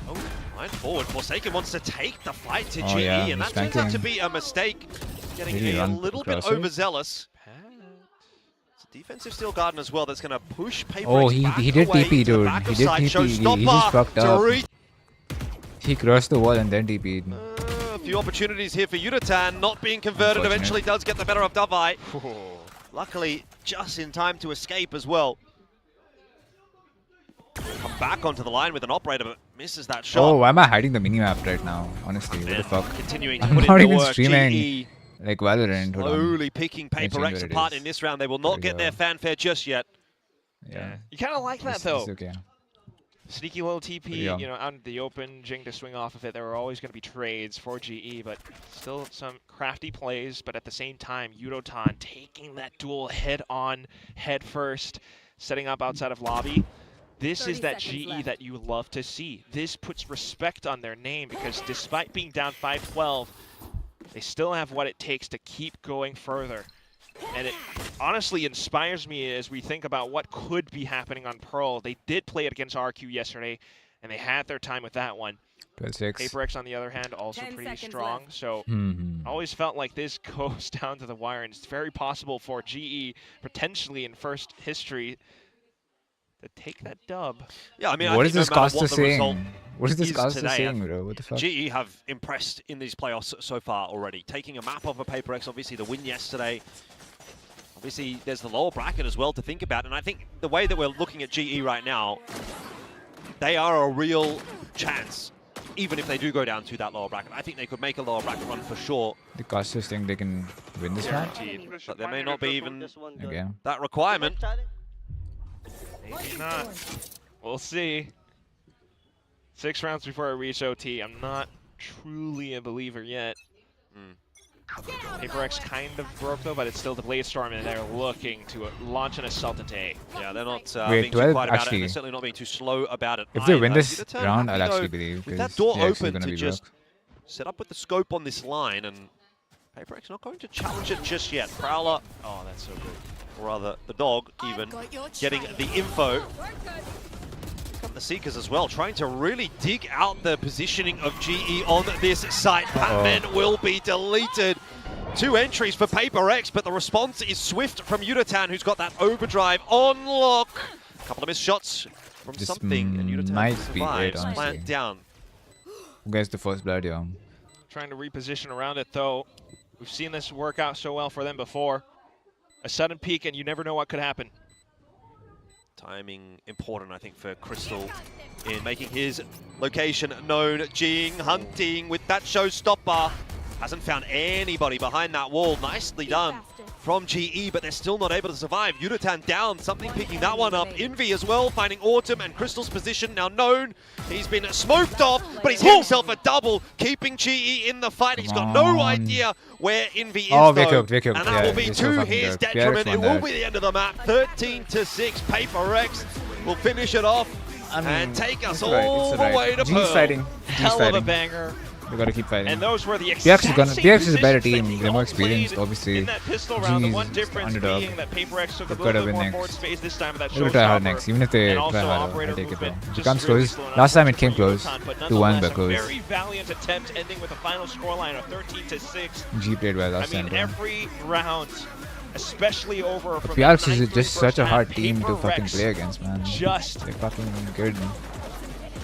Oh, line forward. Forsaken wants to take the fight to GE, and that turns out to be a mistake. Getting a little bit overzealous. It's a defensive steel garden as well that's going to push PRX he did TP, dude. He did TP. He just fucked up. He crossed the wall and then TP'd. A few opportunities here for Yutatan, not being converted. Eventually does get the better of Davai. Luckily, just in time to escape as well. Come back onto the line with an operator, but misses that shot. Oh, why am I hiding the minimap right now? Honestly, what the fuck? Continuing to I'm put not in even the work. streaming GE like Valorant. slowly picking PRX apart in this round. They will not get their fanfare just yet. Yeah. You kind of like that, though. Okay. Sneaky little TP, you know, out in the open, Jing to swing off of it. There were always going to be trades for GE, but still some crafty plays. But at the same time, Yudotan taking that duel head on, head first, setting up outside of lobby. This is that 30 GE seconds left. that you love to see. This puts respect on their name because despite being down 5-12, they still have what it takes to keep going further. And it honestly inspires me as we think about what could be happening on Pearl. They did play it against RQ yesterday, and they had their time with that one. 12-6. PRX, on the other hand, also 10 pretty seconds strong. left. So always felt like this goes down to the wire, and it's very possible for GE, potentially in first history, to take that dub. Yeah, I mean, What I is think this no matter caster what the saying? result What is this is caster today, saying, bro? What the fuck? GE have impressed in these playoffs so far already. Taking a map off of PRX, obviously the win yesterday. Obviously, there's the lower bracket as well to think about. And I think the way that we're looking at GE right now, they are a real chance, even if they do go down to that lower bracket. I think they could make a lower bracket run for sure. The casters think they can win this match? Guaranteed. But there may not be even Okay. that requirement. Maybe not. We'll see. 6 rounds before I reach OT. I'm not truly a believer yet. PRX kind of broke though, but it's still the Blade Storm, and they're looking to launch an assault into A. Yeah, they're not Wait, being too 12 quiet about it, actually. and they're certainly not being too slow about it. If they win either. this Uniterturn round, happy, I'll though, actually believe. with that 'cause door they're actually open gonna to be just broke. set up with the scope on this line, and PRX not going to challenge it just yet. Prowler, Oh, that's so good. or rather the dog even, getting the info. The Seekers as well, trying to really dig out the positioning of GE on this site. Batman will be deleted. 2 entries for PRX, but the response is swift from Yudotan, who's got that overdrive on lock. A couple of missed shots from This something, and Yudotan might be it, survives. honestly. Plant down. Who gets the first blood, yeah? Trying to reposition around it though. We've seen this work out so well for them before. A sudden peek, and you never know what could happen. Timing important, I think, for Crystal in making his location known. Jing hunting with that showstopper. Hasn't found anybody behind that wall. Nicely done from GE, but they're still not able to survive. Yudotan down, something picking that one up. Envy as well, finding Autumn, and Crystal's position now known. He's been smoked off, but he's hit himself a double, keeping GE in the fight. He's got no idea where Envy is, Oh, though. we're cooked. And that Yeah, will be it's so to fucking his good. detriment. PRX It won will that. be the end of the map. 13-6. PRX will finish it off and take us all the way to GG's Pearl. fighting. GG's Hell of a fighting. banger. We gotta keep fighting. And those were the PRX is a better positions team. that They're more all experienced, played obviously. In that pistol round, the GG's one difference underdog. being that PRX took a They've little gotta bit win more next. forward space this time with that They'll try hard showstopper. next, even if they And try also harder. operator I'll take it though. movement If it just comes really close, slowing up last time it for came close. Yudotan, but 2-1, but nonetheless, a close. very valiant attempt ending with a final scoreline of 13-6. G played well I last mean, time, bro. every round, especially over from PRX is 9-3 just such a first hard half, team to fucking PRX play against, man. just They're fucking good.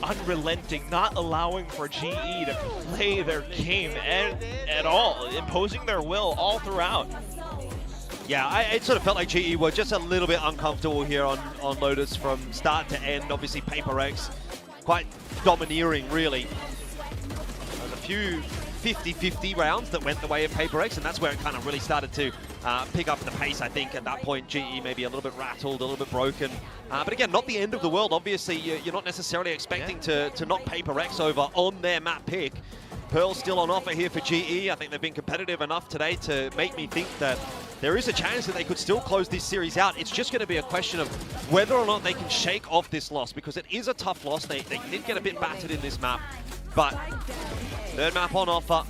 unrelenting, not allowing for GE to play their game at all, imposing their will all throughout. Yeah, it sort of felt like GE were just a little bit uncomfortable here on Lotus from start to end. Obviously, PRX quite domineering, really. There's a few 50-50 rounds that went the way of PRX, and that's where it kind of really started to pick up the pace, I think. At that point, GE maybe a little bit rattled, a little bit broken. But again, not the end of the world. Obviously, you're not necessarily expecting to knock PRX over on their map pick. Pearl's still on offer here for GE. I think they've been competitive enough today to make me think that there is a chance that they could still close this series out. It's just going to be a question of whether or not they can shake off this loss, because it is a tough loss. They did get a bit battered in this map, but third map on offer.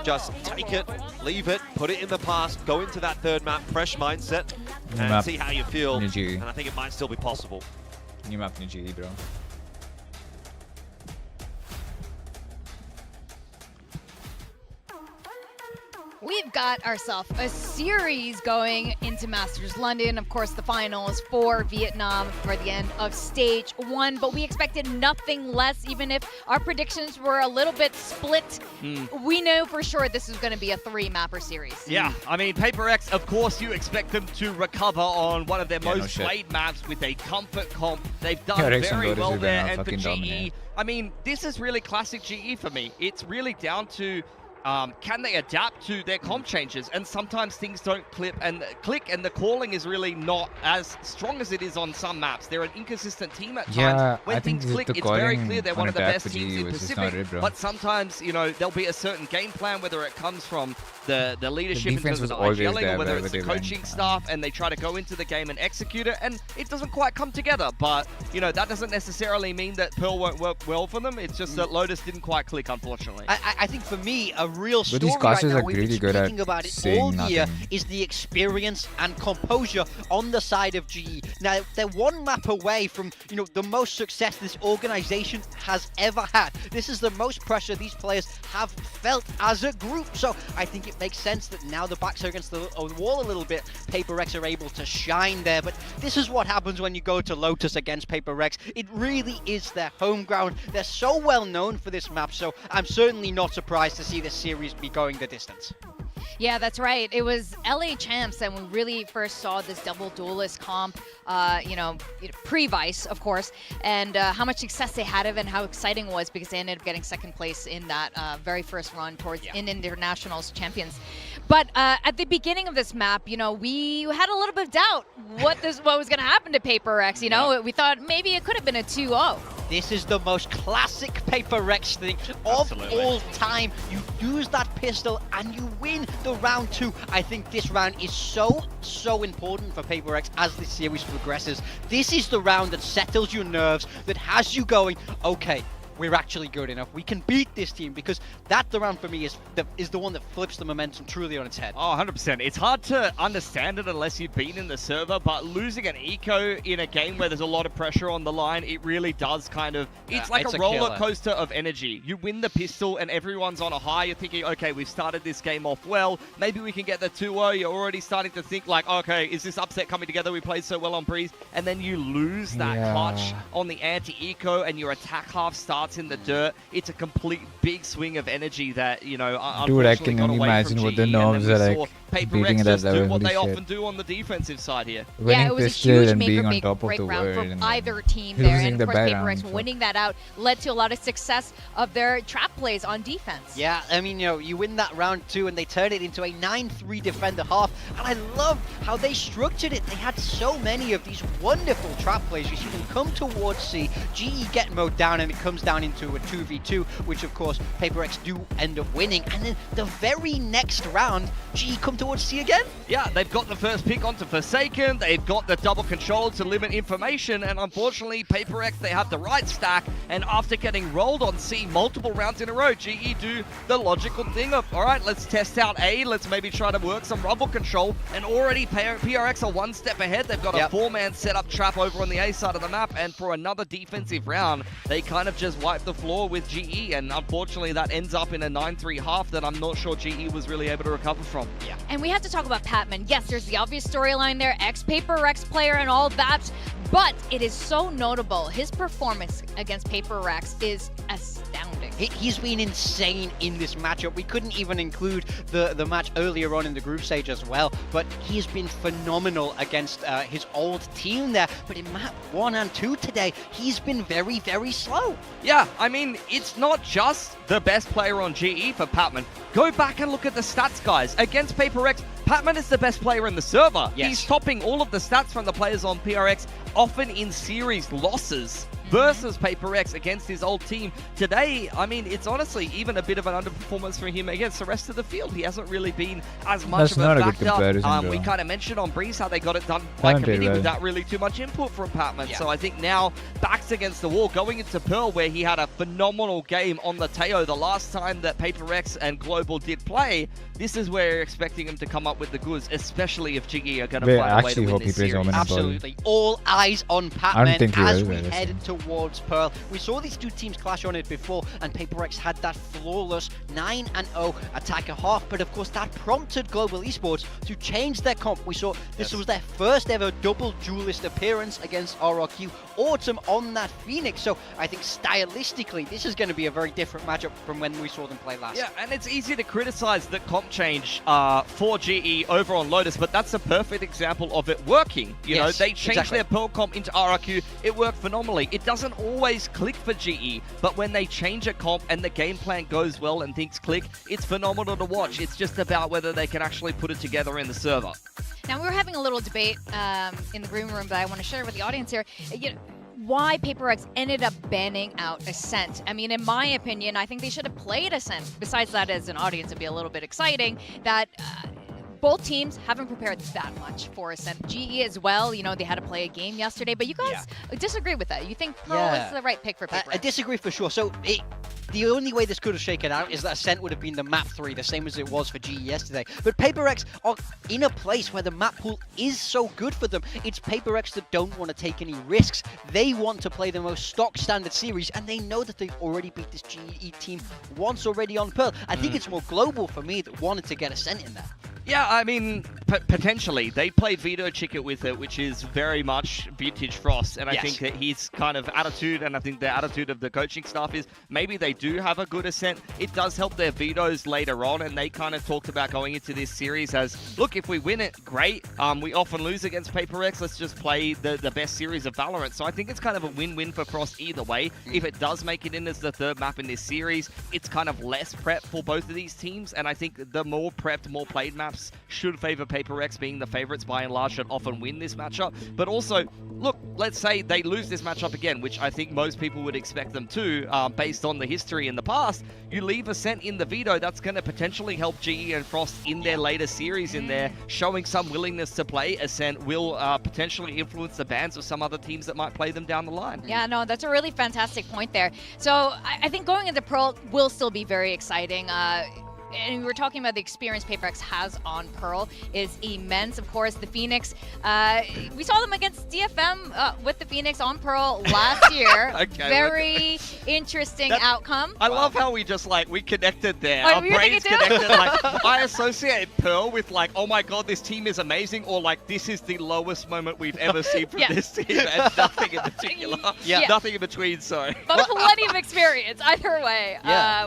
Just take it, leave it, put it in the past, go into that third map, fresh mindset, and map. see how you feel. New GE. And I think it might still be possible. New map, new GE, bro. We've got ourselves a series going into Masters London. Of course, the finals for Vietnam for the end of stage 1, but we expected nothing less, even if our predictions were a little bit split. We know for sure this is going to be a 3-mapper series. Yeah, I mean, PRX, of course, you expect them to recover on one of their Yeah, no most shit. played maps with a comfort comp. They've done PRX and very Lotus well are there, gonna and for fucking GE, dominate. I mean, this is really classic GE for me. It's really down to can they adapt to their comp changes? And sometimes things don't click, and the calling is really not as strong as it is on some maps. They're an inconsistent team at times. Yeah, when I think things click, it's very clear they're one of the best teams in Pacific. Bro. But sometimes, you know, there'll be a certain game plan, whether it comes from the leadership in terms of the IGLing, or whether it's the coaching staff, and they try to go into the game and execute it, and it doesn't quite come together. But, you know, that doesn't necessarily mean that Pearl won't work well for them. It's just that Lotus didn't quite click, unfortunately. I think for me, a real story these right casters now, are we've really been good speaking at about it saying all year, nothing. is the experience and composure on the side of GE. Now, they're one map away from, you know, the most success this organization has ever had. This is the most pressure these players have felt as a group. So I think it makes sense that now the backs are against the wall a little bit. PRX are able to shine there, but this is what happens when you go to Lotus against PRX. It really is their home ground. They're so well known for this map, so I'm certainly not surprised to see this series be going the distance. Yeah, that's right. It was LA Champs that we really first saw this double duelist comp, pre-Vice, of course, and how much success they had of it and how exciting it was, because they ended up getting second place in that very first run towards in Internationals champions. But at the beginning of this map, you know, we had a little bit of doubt what was going to happen to PRX. You know, we thought maybe it could have been a 2-0. This is the most classic PRX thing of all time. You use that pistol and you win the round 2. I think this round is so important for PRX as this series progresses. This is the round that settles your nerves, that has you going, okay, we're actually good enough. We can beat this team, because that the round for me is the one that flips the momentum truly on its head. Oh, 100%. It's hard to understand it unless you've been in the server, but losing an eco in a game where there's a lot of pressure on the line, it really does kind of, it's like a roller coaster of energy. You win the pistol and everyone's on a high. You're thinking, okay, we've started this game off well. Maybe we can get the 2-0. You're already starting to think like, okay, is this upset coming together? We played so well on Breeze. And then you lose that clutch on the anti-eco and your attack half starts in the dirt. It's a complete big swing of energy that, you know, dude, I can only imagine what the nerves are like beating at that level. Do what they often do on the defensive side here. Yeah, it was a huge make or break round for either team there, and of course PRX winning that out led to a lot of success of their trap plays on defense. Yeah, I mean, you know, you win that round 2 and they turn it into a 9-3 defender half, and I love how they structured it. They had so many of these wonderful trap plays. You see them come towards C, GE get mowed down, and it comes down into a 2v2, which of course PRX do end up winning, and then the very next round GE come towards C again. Yeah, they've got the first pick onto Forsaken, they've got the double control to limit information, and unfortunately PRX, they have the right stack, and after getting rolled on C multiple rounds in a row, GE do the logical thing of, alright, let's test out A, let's maybe try to work some rubble control, and already PRX are one step ahead. They've got a 4-man setup trap over on the A side of the map, and for another defensive round, they kind of just wipe the floor with GE, and unfortunately that ends up in a 9-3 half that I'm not sure GE was really able to recover from. Yeah. And we have to talk about Patman. Yes, there's the obvious storyline there, ex-PRX player and all that, but it is so notable. His performance against PRX is astounding. He's been insane in this matchup. We couldn't even include the match earlier on in the group stage as well, but he's been phenomenal against his old team there. But in map 1 and 2 today, he's been very, very slow. Yeah, I mean, it's not just the best player on GE for Patman. Go back and look at the stats, guys. Against PRX, Patman is the best player in the server. Yes. He's topping all of the stats from the players on PRX, often in series losses versus PRX against his old team. Today, I mean, it's honestly even a bit of an underperformance for him against the rest of the field. He hasn't really been as much of a factor. We kind of mentioned on Breeze how they got it done by committee without really too much input from Patman. So I think now, backs against the wall, going into Pearl, where he had a phenomenal game on the Teo the last time that PRX and Global did play, this is where you're expecting him to come up with the goods, especially if GE are going to find a way to win this series. Absolutely. All eyes on Patman as we head towards Pearl. We saw these two teams clash on it before, and PRX had that flawless 9-0 attacker half, but of course that prompted Global Esports to change their comp. We saw this was their first ever double duelist appearance against RRQ Autumn on that Phoenix, so I think stylistically this is going to be a very different matchup from when we saw them play last. Yeah, and it's easy to criticize the comp change for GE over on Lotus, but that's a perfect example of it working. You know, they changed their Pearl comp into RRQ. It worked phenomenally. It doesn't always click for GE, but when they change a comp and the game plan goes well and things click, it's phenomenal to watch. It's just about whether they can actually put it together in the server. Now, we were having a little debate in the green room that I want to share with the audience here. Why PRX ended up banning out Ascent. I mean, in my opinion, I think they should have played Ascent. Besides that, as an audience, it'd be a little bit exciting that both teams haven't prepared that much for Ascent. GE as well, you know, they had to play a game yesterday, but you guys disagree with that. You think Pearl is the right pick for PRX? I disagree for sure. So the only way this could have shaken out is that Ascent would have been the map 3, the same as it was for GE yesterday. But PRX are in a place where the map pool is so good for them. It's PRX that don't want to take any risks. They want to play the most stock standard series, and they know that they've already beat this GE team once already on Pearl. I think it's more global for me that wanted to get Ascent in there. Yeah, I mean, potentially. They played Veto Chicken with it, which is very much vintage Frost. And I think that his kind of attitude, and I think the attitude of the coaching staff is maybe they do have a good Ascent. It does help their vetoes later on, and they kind of talked about going into this series as, look, if we win it, great. We often lose against PRX. Let's just play the best series of Valorant. So I think it's kind of a win-win for Frost either way. If it does make it in as the third map in this series, it's kind of less prep for both of these teams. And I think the more prepped, more played maps should favor PRX being the favorites by and large, should often win this matchup. But also, look, let's say they lose this matchup again, which I think most people would expect them to, based on the history in the past. You leave Ascent in the veto, that's going to potentially help GE and Frost in their later series in there, showing some willingness to play. Ascent will potentially influence the bans of some other teams that might play them down the line. Yeah, no, that's a really fantastic point there. So I think going into Pearl will still be very exciting. And we were talking about the experience PRX has on Pearl is immense. Of course, the Phoenix, we saw them against DFM with the Phoenix on Pearl last year. Very interesting outcome. I love how we just we connected there. Our brains connected. I associated Pearl with oh my god, this team is amazing, or this is the lowest moment we've ever seen from this team, and nothing in particular. Nothing in between, sorry. But plenty of experience either way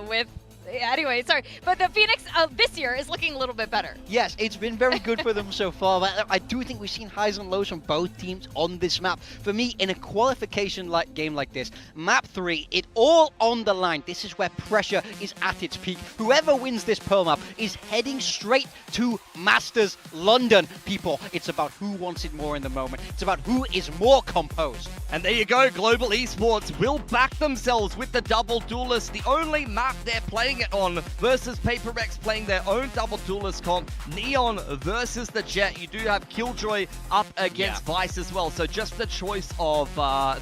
with... Anyway, sorry, but the Phoenix this year is looking a little bit better. Yes, it's been very good for them so far. But I do think we've seen highs and lows from both teams on this map. For me, in a qualification game like this, map 3, it all on the line. This is where pressure is at its peak. Whoever wins this Pearl map is heading straight to Masters London, people. It's about who wants it more in the moment. It's about who is more composed. And there you go, Global Esports will back themselves with the double duelist, the only map they're playing it on, versus PRX playing their own double duelist comp. Neon versus the Jet. You do have Killjoy up against Vice as well. So just the choice of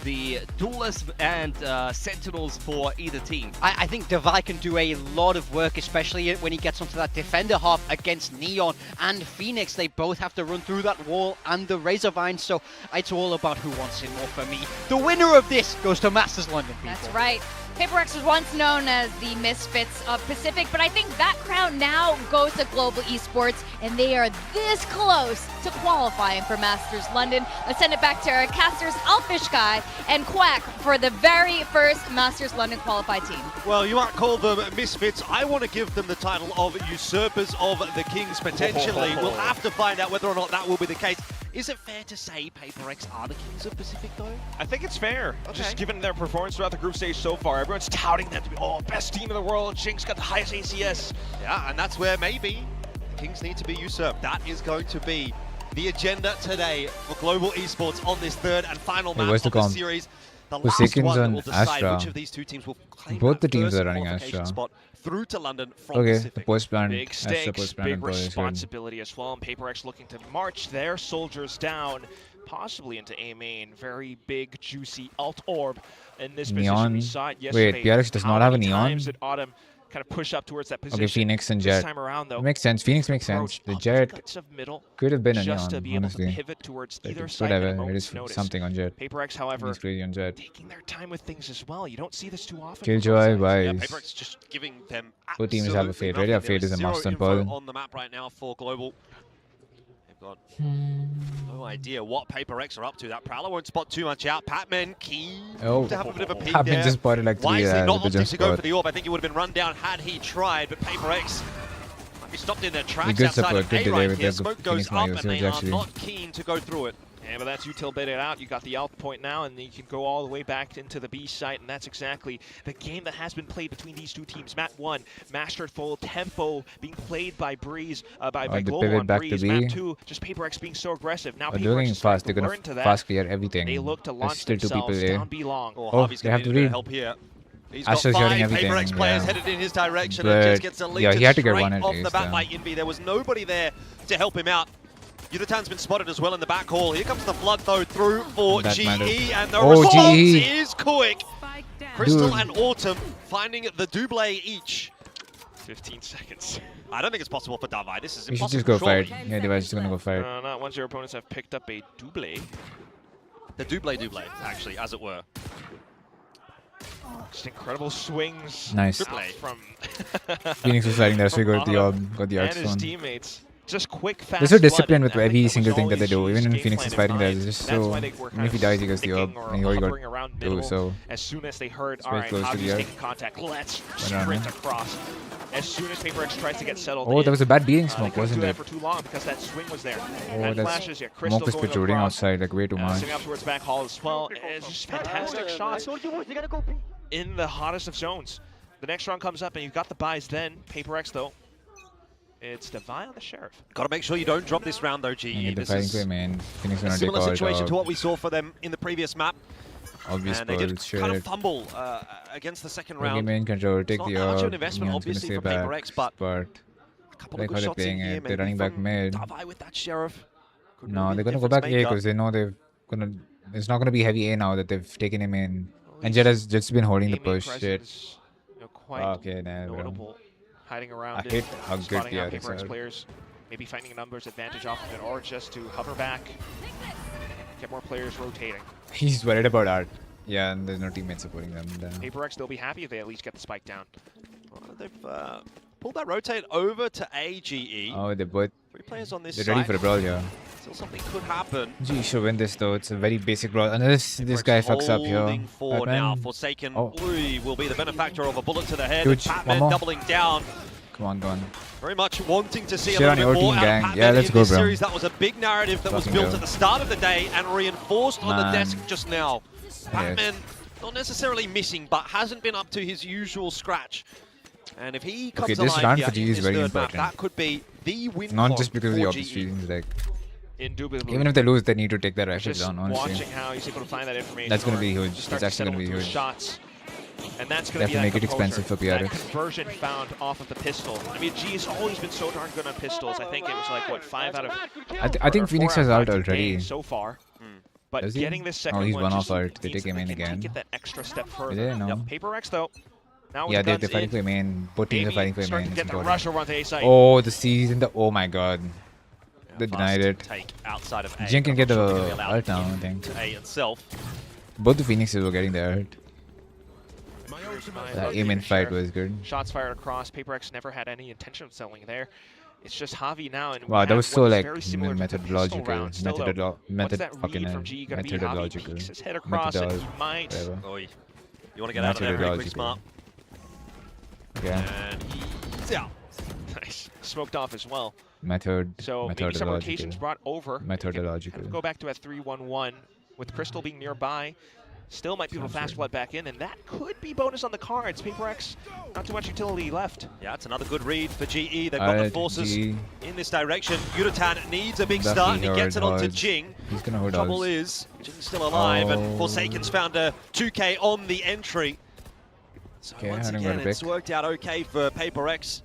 the duelist and Sentinels for either team. I think Devi can do a lot of work, especially when he gets onto that defender half against Neon and Phoenix. They both have to run through that wall and the Razorvine, so it's all about who wants it more for me. The winner of this goes to Masters London, people. That's right. PRX was once known as the Misfits of Pacific, but I think that crown now goes to Global Esports, and they are this close to qualifying for Masters London. Let's send it back to our casters, Alfish Guy and Quack, for the very first Masters London qualified team. Well, you might call them Misfits. I want to give them the title of Usurpers of the Kings, potentially. We'll have to find out whether or not that will be the case. Is it fair to say PRX are the Kings of Pacific, though? I think it's fair. Okay. Just given their performance throughout the group stage so far, everyone's touting them to be, best team in the world. Jinx got the highest ACS. Yeah, and that's where maybe the Kings need to be usurped. That is going to be the agenda today for Global Esports on this third and final map of the series. The last one that will decide which of these two teams will claim both the that teams first are running qualification Astra. spot through to London from The Pacific. post-plan, Big Astra stakes, post-plan big and Polish. responsibility as well. And PRX looking to march their soldiers down, possibly into A main. Very big, juicy alt orb in this position. We saw it yesterday. Wait, PRX does not have a neon? Times did Autumn kind of push up towards that position. Okay, Phoenix and This Jet. time around, though, It makes sense. Phoenix makes sense. The Jet could have been a just to neon, be able to honestly. pivot towards But either it's side at a whatever. It moment's is notice. something on Jet. PRX, however, He's crazy on Jet. taking their time with things as well. You don't see this too often. Killjoy, Yeah, Vice. PRX just giving them Both teams have a absolutely fate. Ready have nothing. fate is a There must zero on info Pearl. on the map right now for Global. They've got no idea what PRX are up to. That Prowler won't spot too much out. Patman keen to have a bit of a peek Patman there. just spotted like Why 3 is he not the opting jump to go spot. for the orb? I think he would have been run down had he tried, but PRX might be stopped in their tracks good outside support, of good A delay right with here. the Smoke Phoenix goes up and Microsoft they are actually. not keen to go through it. Yeah, but that's util baited out. You got the alt point now, and then you can go all the way back into the B site, and that's exactly the game that has been played between these two teams. Map 1, masterful tempo being played by Breeze, by Global on Breeze. Map 2, just PRX being so aggressive. Now doing PRX fast. They're to gonna fast clear everything. They look to launch still two people themselves there. down B long. Oh, they have to read. Help here. He's Asher's got 5 hearing everything, PRX players yeah. headed in his direction, But, and just gets a lead yeah, he had to get straight one at off least, the bat yeah. by Invi. There was nobody there to help him out. Yudatan's been spotted as well in the back hall. Here comes the flood though through for That GE, matters. and the Oh, response GE. is quick. Spike down. Crystal Dude. and Autumn finding the double each. 15 seconds. I don't think it's possible for Davai. This is You should impossible. just go surely. fight. Yeah, Device is gonna go fight. Not once your opponents have picked up a double. The double, actually, as it were. Just incredible swings. Nice. From Phoenix was fighting there, so he from got the Autumn got the and arcs his on. teammates. Just quick, fast. They're so disciplined blood, with and I every think that single was thing that they do. always Even when G's Phoenix game is plan fighting in there, mind. it's just That's so. why they were Even kind if he of dies, he gets the picking up, or and he already hovering got around two. middle. So As soon as they heard, very all right, close to Javi's the taking contact, let's Went around, sprint man. across. As soon as PRX tries to get settled oh, in, there was a bad beating they smoke, couldn't wasn't do it? that for too long because that swing was there. Oh, And that's flashes, yeah, Crystal smoke is going protruding across. outside like way too much. Sitting up towards back hall as well. It's just fantastic shots in the hottest of zones. The next round comes up and you've got the buys then. PRX though. It's Davai on the Sheriff. Got to make sure you don't drop this round though, GE. And the This fighting is play, man. Phoenix a gonna take similar all situation to out. what we saw for them in the previous map. Obvious And they did balls, kind of shit. fumble against the second Okay, round. main control, take not the that much of orb. an investment, Neon's gonna obviously, stay from back, PRX, but a couple like of how good they're shots in playing here, it. They're maybe running back from mid. Davai with that Sheriff. Could No, really they're be gonna the go back A difference because they know they've gonna. It's not gonna be heavy A now that they've taken him in. And Jet has just been holding the Aiming push. Shit. presence, you know, quite Okay, nah, bro. notable. Hiding around I it, hate how good spotting the out others PRX are. players, maybe finding a numbers advantage off of it, or just to hover back, get more players rotating. He's worried about art. Yeah, and there's no teammates supporting them. PRX, they'll be happy if they at least get the spike down. Well, they've pulled that rotate over to AGE. Oh, they both. 3 players on this They're side. ready for the brawl, yeah. Still something could happen. G should win this though. It's a very basic brawl. Unless this guy fucks up here. Holding for now. Batman. Forsaken Oh. will be the benefactor of a bullet to the head. Huge. Batman One more. doubling down. Come on, go on. Very much wanting to see Shit a on little your bit more team, out of gang. Batman Yeah, let's in go, this bro. series. That was a big narrative that was Fucking built go. at the start of the day and reinforced on the Man. desk just now. Batman not necessarily missing, but hasn't been up to his usual scratch. And if he comes Okay, this alive round here for GE in is this very third map, important. that could be the win Not con just because of the for obvious GE. reasons. Like, Indubitably. even if they lose, they need to take that rifle Just down, honestly. watching how he's able to find that information. That's gonna or be huge. just start That's to actually gonna settle be into huge. Shots. And that's They going have to to be make that it expensive for that PRX. conversion found off of the pistol. I mean, G has always been so darn good on pistols. I think it was like, what, 5 out of... I think or Phoenix 4 has out ult of 5 already. games so far. But Does he? getting this second Oh, he's one one just off ult. They means take him that in they can again. take it that extra step further. Did they? No. Yep, PRX though. Now Yeah, with they're guns fighting in, for main. Both teams are maybe fighting for starting main. to It's get the important. rush over on the A side. Oh, the C's in the. Oh my god. They Fast denied it. Take outside of A. Jin can get I'm not sure the they're gonna be allowed ult now, I in think. to A itself. Both the Phoenixes were getting their ult. Fine. That aim and fight was good. Shots fired across. PRX never had any intention of selling there. It's just Javi now, and we Wow, that have was so what's like very similar to the pistol methodological. round. Still, though, what's that Fucking read from G gonna be? Javi methodological. peeks his head across, and he Methodology. might. Whatever. Oi. You want to get out of there pretty quick, Methodological. smart. Yeah. And he's out. Nice. Smoked off as well. Method. So maybe some rotations Methodological. brought over. Methodological. Kind of go back to a 3-1-1 with Crystal being nearby. Still might be able to fast flood back in, and that could be bonus on the cards. PRX, not too much utility left. Yeah, it's another good read for GE. They've got the forces GE. in this direction. Yuratan needs a big Lucky start, and he gets it Horde onto Hodge. Jing. He's gonna hold Trouble us. is, Jing's still alive, and Oh. Forsaken's found a 2K on the entry. So Okay, once I don't again, got a it's pick. worked out okay for PRX.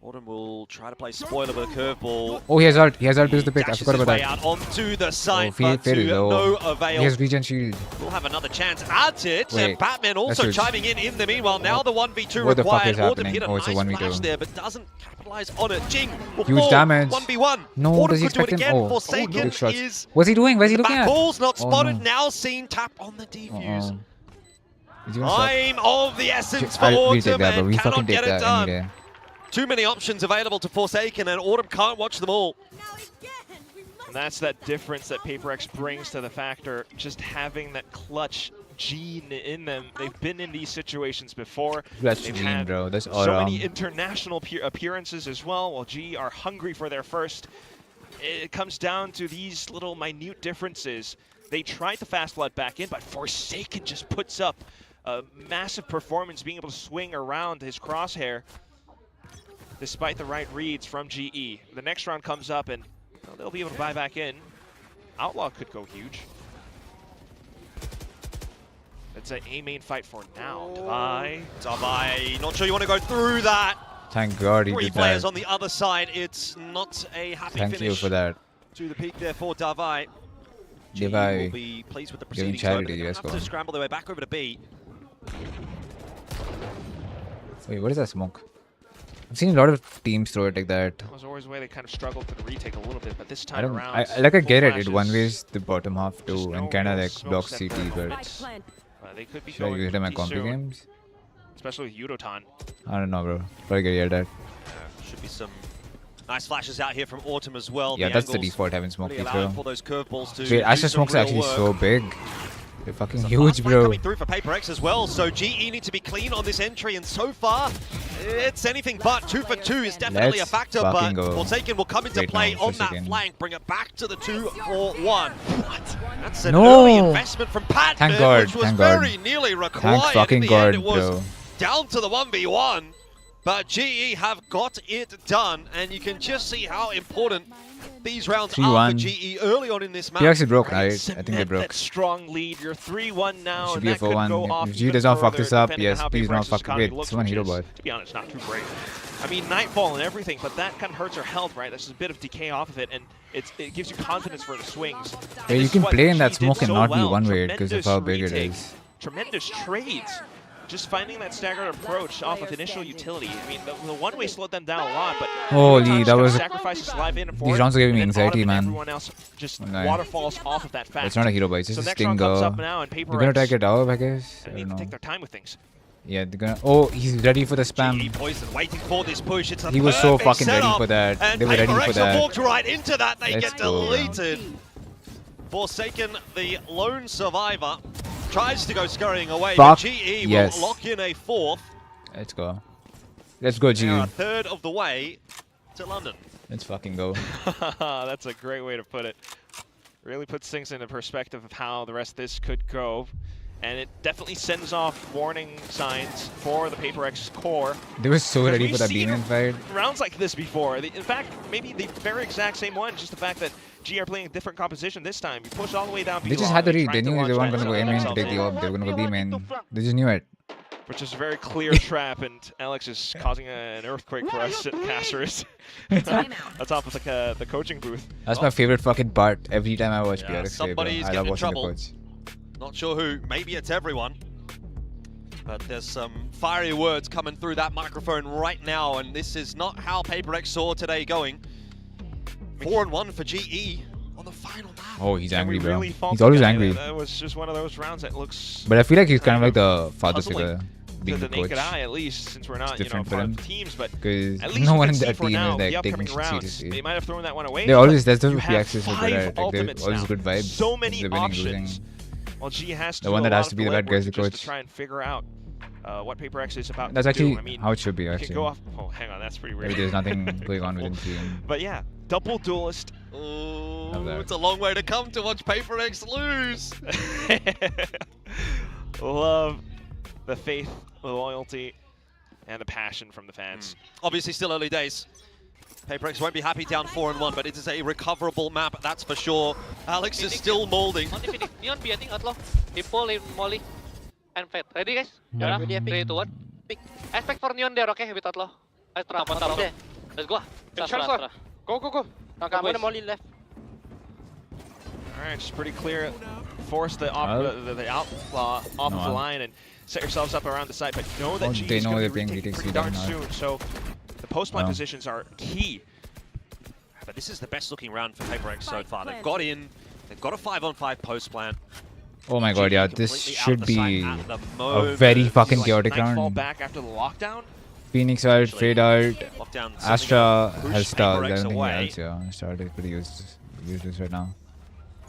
Autumn will try to play spoiler with a curveball. Oh, he has ult. He has ult to the pick. I Dashes forgot his about way that. out onto the side, Fair but to is low. no He avail. has regen shield. We'll have another chance at it. Wait, And Batman that's also huge. chiming in the meanwhile. Now the 1v2 What the fuck required. is Autumn happening? hit a Oh, it's a nice 1v2. flash there, but doesn't capitalize on it. Jing will Huge fall. damage. 1v1. No, Autumn does he could do it expect him? again. Oh, Forsaken good shots. is What's he doing? Where's he looking back at? ball's not Oh, spotted. no. Now seen tap on the defuse. Is he gonna stop? Time of the essence for We'll take Autumn that, bro. and We cannot fucking take get it that done. any day. Too many options available to Forsaken, and Autumn can't watch them all. And that's that difference that PRX brings to the factor, just having that clutch gene in them. They've been in these situations before. Clutch They've gene, had bro. That's so all many international appearances as well, while G are hungry for their first. it comes down to these little minute differences. They tried to fast flood back in, but Forsaken just puts up a massive performance, being able to swing around his crosshair despite the right reads from GE. The next round comes up, and well, they'll be able to buy back in. Outlaw could go huge. It's an A main fight for now. Davai, not sure you want to go through that. Thank God he Three did players that. on the other side. It's not a happy Thank finish you for that. to the peak there for Davai. GE Davai will be pleased with the giving proceedings. Though, but charity, they're let's gonna go. have to scramble their way back over to B. Wait, what is that smoke? I've seen a lot of teams throw it like that. That was always where they kind of struggled for the retake a little bit, but this I time don't. around, I full get it. flashes, It one ways the bottom half just too, no and kind of real like smokes blocks at CT, the but moment. They could be should I going use it in my pretty compy soon, games? especially with Yudotan. I don't know, bro. Probably get yelled at. Should be some nice flashes out here from Autumn as well. Yeah, that's the angles default having smoke really throw. allowing for those curveballs to Wait, do Astra some smoke's real actually work. so big. They're fucking There's a huge, fast fight bro. coming through for PRX as well, so GE need to be clean on this entry, and so far, it's anything but. 2 for 2 is definitely Let's a factor, fucking but go. Forsaken will come into Wait, play no, on that Forsaken. flank, bring it back to the 2-4-1. What? That's an No. early investment from Pat, Thank God, which was thank God. very nearly required. Thank fucking In the end, God, it was bro. down to the 1v1, but GE have got it done, and you can just see how important these rounds are for 3-1. GE early on in this match. PRX is broke, right? I Cement think they broke. that strong lead. You're 3-1 now, Should and be a that could 4-1. go If off GE even does not fuck further, this up, depending on yes, how please don't PRX's fuck economy it. looks, Someone which hero is, bot. to be honest, not too great. I mean, Nightfall and everything, but that kind of hurts her health, right? There's a bit of decay off of it, and it gives you confidence for the swings. Yeah, And you this is can what play in that GE did smoke and so not be well. one way because of Tremendous how big it retake, is. Tremendous trades. Just finding that staggered approach off of initial utility. I mean, the one-way slowed them down a lot, but Holy, Yudotan just that kinda was- sacrifices live in and These forward, rounds are giving me and then anxiety, Autumn and man. everyone else just Okay. waterfalls off of that fact. It's not a hero bot, it's So just a next round comes up stinger. now, and PRX They're gonna take it out, I guess. I and need don't to know. take their time with things. Yeah, they're gonna. Oh, he's ready for the GE spam. Poison waiting for this push. It's a He was so perfect fucking ready setup, for that. and They were ready for PRX have that. walked right into that. They Let's get go, bro. deleted. Forsaken, the lone survivor, tries to go scurrying away, Fuck but GE yes. will lock in a fourth. Let's go. Let's go, They are GE. a third of the way to London. Let's fucking go. That's a great way to put it. Really puts things into perspective of how the rest of this could go. And it definitely sends off warning signs for the PRX core. They were so Because ready we've for that seen beam in fight. rounds like this before. In fact, maybe the very exact same one, just the fact that GE are playing a different composition this time. You push all the way down. They just had to read. They knew they weren't gonna go A main to take the orb. They were gonna go B main. They just knew it. Which is a very clear trap, and Alex is causing an earthquake for us casters. That's off of the coaching booth. That's my favorite fucking part every time I watch Yeah, PRX play, bro. somebody's I getting love in watching the trouble. coach. Not sure who. Maybe it's everyone. But there's some fiery words coming through that microphone right now, and this is not how PRX saw today going. 4-1 for GE on the final map. Oh, he's Can angry, we bro. really fault He's the always guy? angry. That was just one of those rounds that looks But I feel like he's kind of like the father puzzling figure, to being the the coach. naked eye, at least, since we're not, different for part him. of the teams. But Because at least no we one can in see that for team now, is the like taking upcoming shit rounds, seriously. they might have thrown that one away. They but always, that's the you have PRX is so good 5 at. Like, they ultimates always now. good vibes. So many They're winning, options. losing. Well, G has to The one do a that has lot to of be the bad legwork guy is the just coach. to try and figure out what PRX is about That's to actually do. I mean, how it should be, you actually. can go off. Oh, hang on, that's pretty Maybe weird. there's nothing going on within team. But yeah, double duelist. Oh, Love that. it's a long way to come to watch PRX lose. Love the faith, the loyalty, and the passion from the fans. Obviously, still early days. PRX won't be happy down 4-1, but it is a recoverable map, that's for sure. Alex is still molding. Only finish. Neon B, I think Outlaw. They pull in Molly and Fed. Ready, guys? Yeah. Ready, 3, 2, 1. Pick. Expect for Neon there, okay? With Outlaw. Astra. Let's go. Astra. Go, go, go. Kamu Molly left. All right, it's pretty clear. Force the outlaw off of the line and set yourselves up around the site, but know that G they is know going they're to be playing retaking VTX pretty darn now. soon. So the post-plant positions are key. But this is the best looking round for PRX so far. They've got in, they've got a 5-on-5 post plant. Oh my god, yeah, this Completely out should of the sight be at the a moment. very fucking Like chaotic Nightfall round. back after the lockdown. Phoenix out, Fade out, Lockdown, Astra push has stars. I PRX don't think away. he else, yeah. Astra is pretty useless right now.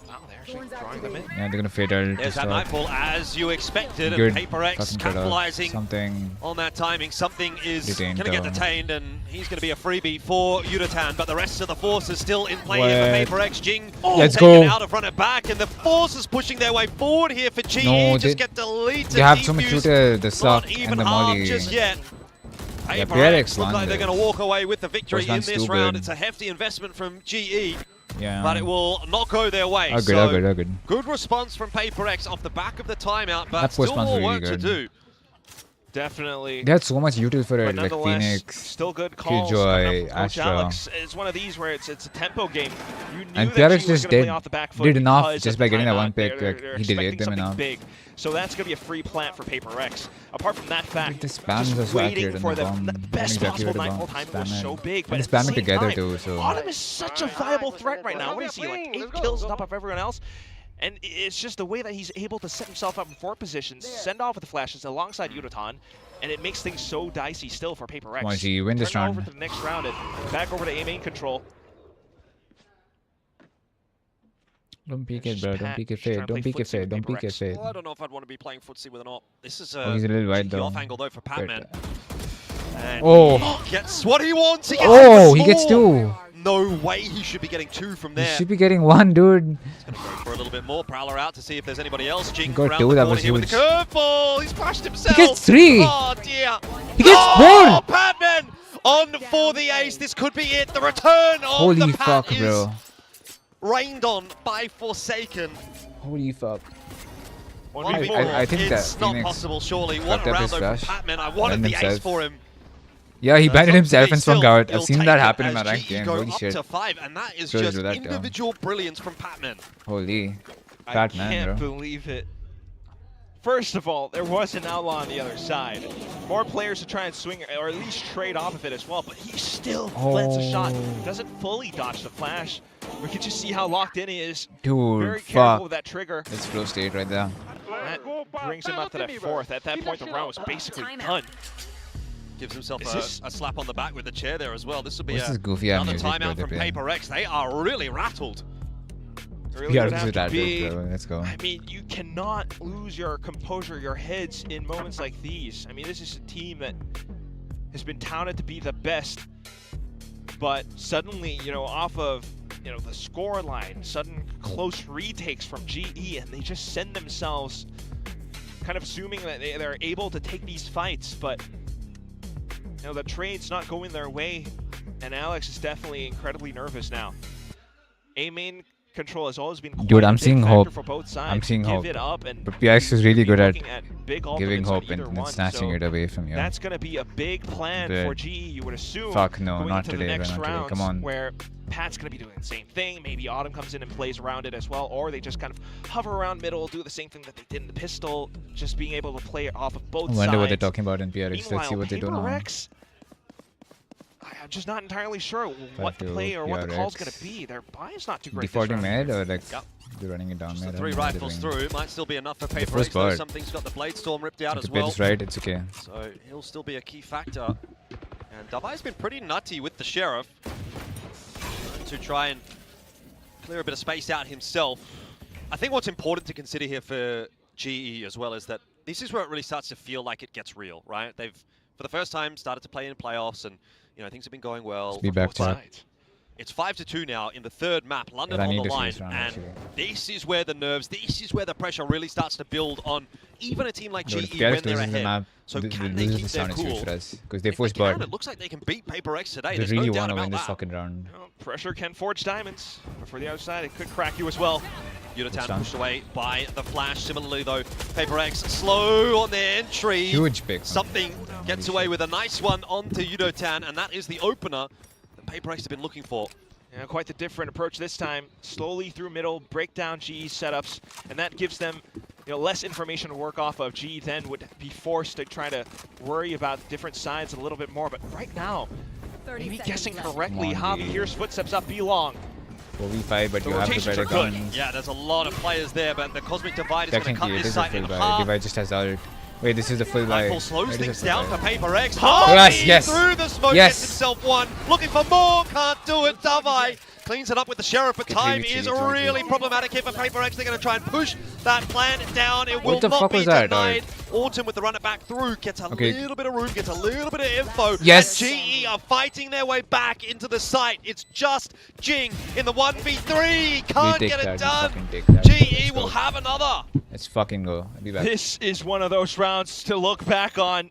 Wow, they're actually drawing them in. Yeah, they're gonna fade out. There's that nightfall as you expected, Good. and PRX capitalizing something on that timing. Something is going detained to get down. detained, and he's going to be a freebie for Yudotan, but the rest of the force is still in play What? here for PRX. Jing Let's taken go. out of run it back, and the force is pushing their way forward here for GE. No, Just get deleted. They have so much defuse, shooter, the suck, not even and the half molly. just yet. Yeah, PRX PRX look won like they're this. going to walk away with the victory First in one's this too round. good. It's a hefty investment from GE, Yeah. but it will not go their way. Good, So good. good response from PRX off the back of the timeout, but That still first one's more really work to good. do. Definitely. They had so much util for But it, like nonetheless, Phoenix, still good calls Killjoy, coming up from Coach Astra. Alex. It's one of these where it's a tempo game. You knew And that PRX G was just gonna play did- off the back foot did enough because just of by the getting that timeout. one pick, They're like, he delayed expecting them something enough. big. So that's going to be a free plant for PRX. Apart from that fact, The spams just are so waiting accurate for on the the bomb. best Exactly possible where to nightfall bomb. timing was Spam so it. big. But And at the spam it same together time, too, so Autumn is such a viable threat right now. What is he, like 8 kills on top of everyone else? And it's just the way that he's able to set himself up in 4 positions, send off with the flashes alongside Yudotan, and it makes things so dicey still for PRX. Come on, G, win this Turn round. over to the next round and back over to A main control. Don't peek It's it, bro. just Don't Pat peek it just trying fade. to Don't play peek it footsie fade. with Don't peek it PRX. fade. Well, I don't know if I'd want to be playing footsie with an op. This is Oh, he's a little wide cheeky though. off angle though for Patman. And Oh. he gets what he wants. He gets Oh, the he gets score. 2. No way he should be getting 2 from He there. should be getting 1, dude. He's going to go for a little bit more. Prowler out to see if there's anybody else. Jing got around 2, the that corner was here with the huge. curveball. He's flashed himself. He gets 3. Oh dear. He gets oh, 4. Patman on for the ace. This could be it. The return of Holy the Pat fuck, is bro. rained on by Forsaken. Holy fuck. 1v4. I think that it's not Phoenix possible, surely. fucked One up round his though from flash. Patman. I wanted And the ace himself. for him. Yeah, he It's banned up to himself me and swung still. out. He'll I've seen take that it happen in as my ranked GE game. go Holy up shit. to 5, and that is Shows just you that, yeah. individual brilliance from Patman. Holy. I Bad man, can't bro. believe it. First of all, there was an outlaw on the other side. More players to try and swing, or at least trade off of it as well, but he still lets a shot. Doesn't fully dodge the flash. We can just see how locked in he is. Dude, Very careful fuck. with that trigger. It's flow state right there. That brings him up to that 4th. At that point, the round was basically done. Gives himself Is this- a slap on the back with the chair there as well. This will be What's this goofy ass another music, bro, timeout they're from playing? PRX. They are really rattled. Really Yeah, would this have is to that be- dude, bro. Let's go. I mean, you cannot lose your composure, your heads in moments like these. I mean, this is a team that has been touted to be the best, but suddenly, you know, off of, you know, the score line, sudden close retakes from GE, and they just send themselves kind of assuming that they're able to take these fights, but, you know, the trade's not going their way, and Alex is definitely incredibly nervous now. A main control has always been quite Dude, a I'm big seeing factor hope. for both sides. I'm seeing Give hope. it up, and But PRX is really be good at looking big giving ultimates on hope and either one, snatching so it away from you. that's going to be a big plan But for GE, you would assume. fuck no, going not into today, the bro, next not today. rounds, Come on. where Pat's going to be doing the same thing. Maybe Autumn comes in and plays around it as well, or they just kind of hover around middle, do the same thing that they did in the pistol, just being able to play it off of both I sides. wonder what they're talking about in PRX. Meanwhile, Let's see what they do now. PRX, I'm just not entirely sure what the 5-2 play or what the call's PRX. going to be. Their buy is not too great. Defaulting this round. mid or like Yep. they're running it down Just mid? the I 3 don't know what rifles they're doing. through. Might still be enough for The PRX, first though. bird. Something's got the Blade Storm ripped out If as the pit well. is right, it's okay. So he'll still be a key factor. And Davai's been pretty nutty with the Sheriff to try and clear a bit of space out himself. I think what's important to consider here for GE as well is that this is where it really starts to feel like it gets real, right? They've, for the first time, started to play in playoffs, and you know things have been going well. Be for back both to it. sides. It's 5-2 now in the 3rd map, London I on need the to see line, this round, and actually. this is where the nerves, this is where the pressure really starts to build on even a team like Dude, GE if when PRX they're loses the ahead. map, So can they loses keep the their sound is huge cool? for us because they If forced they can, bird. it looks like they can beat PRX today. They There's really no doubt want to about win this that. fucking round. Well, pressure can forge diamonds, but for the other side, it could crack you as well. Yudotan done. pushed away by the flash. Similarly, though, PRX slow on their entry. Huge pick. Something gets away with a nice one onto Yudotan, and that is the opener that PRX have been looking for. Yeah, quite the different approach this time. Slowly through middle, break down GE setups, and that gives them less information to work off of. GE then would be forced to try to worry about different sides a little bit more, but right now, 30 maybe seconds guessing left. correctly Come on, how he GE. hears footsteps up B-long. 4v5, but The you have the rotations better are good. guns. Yeah, there's a lot of players there, but the Cosmic Divide is going to cut Technically, it this is a site in full buy. half. Divide just has ult. Wait, this is the full buy. Rifle slows It is a things full down buy. for PRX. Yes, Harvey yes. through the smoke, Yes. gets himself one. Looking for more, can't do it. Davai cleans it up with the Sheriff, but time is really problematic here for PRX. They're going to try and push that plan down. It will not be denied. Autumn with the run it back through, gets a little bit of room, gets a little bit of info. Yes! And GE are fighting their way back into the site. It's just Jing in the 1v3. Can't get it done. GE will have another. Let's fucking go. I'll be back. This is one of those rounds to look back on.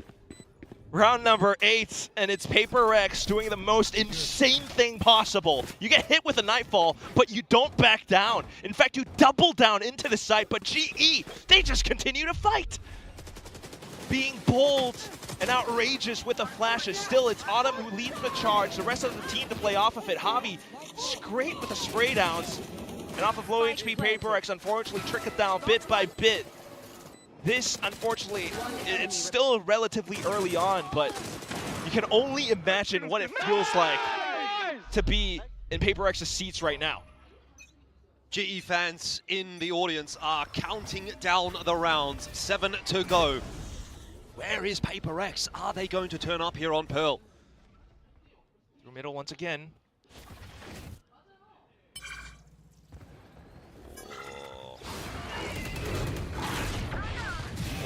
Round number 8, and it's PRX doing the most insane thing possible. You get hit with a Nightfall, but you don't back down. In fact, you double down into the site, but GE, they just continue to fight. Being bold and outrageous with the flashes. Still, it's Autumn who leads the charge. The rest of the team to play off of it. Javi, great with the spray downs. And off of low HP PRX, unfortunately, trick it down bit by bit. This, unfortunately, it's still relatively early on, but you can only imagine what it feels like to be in PRX's seats right now. GE fans in the audience are counting down the rounds. 7 to go. Where is PRX? Are they going to turn up here on Pearl? Through middle once again.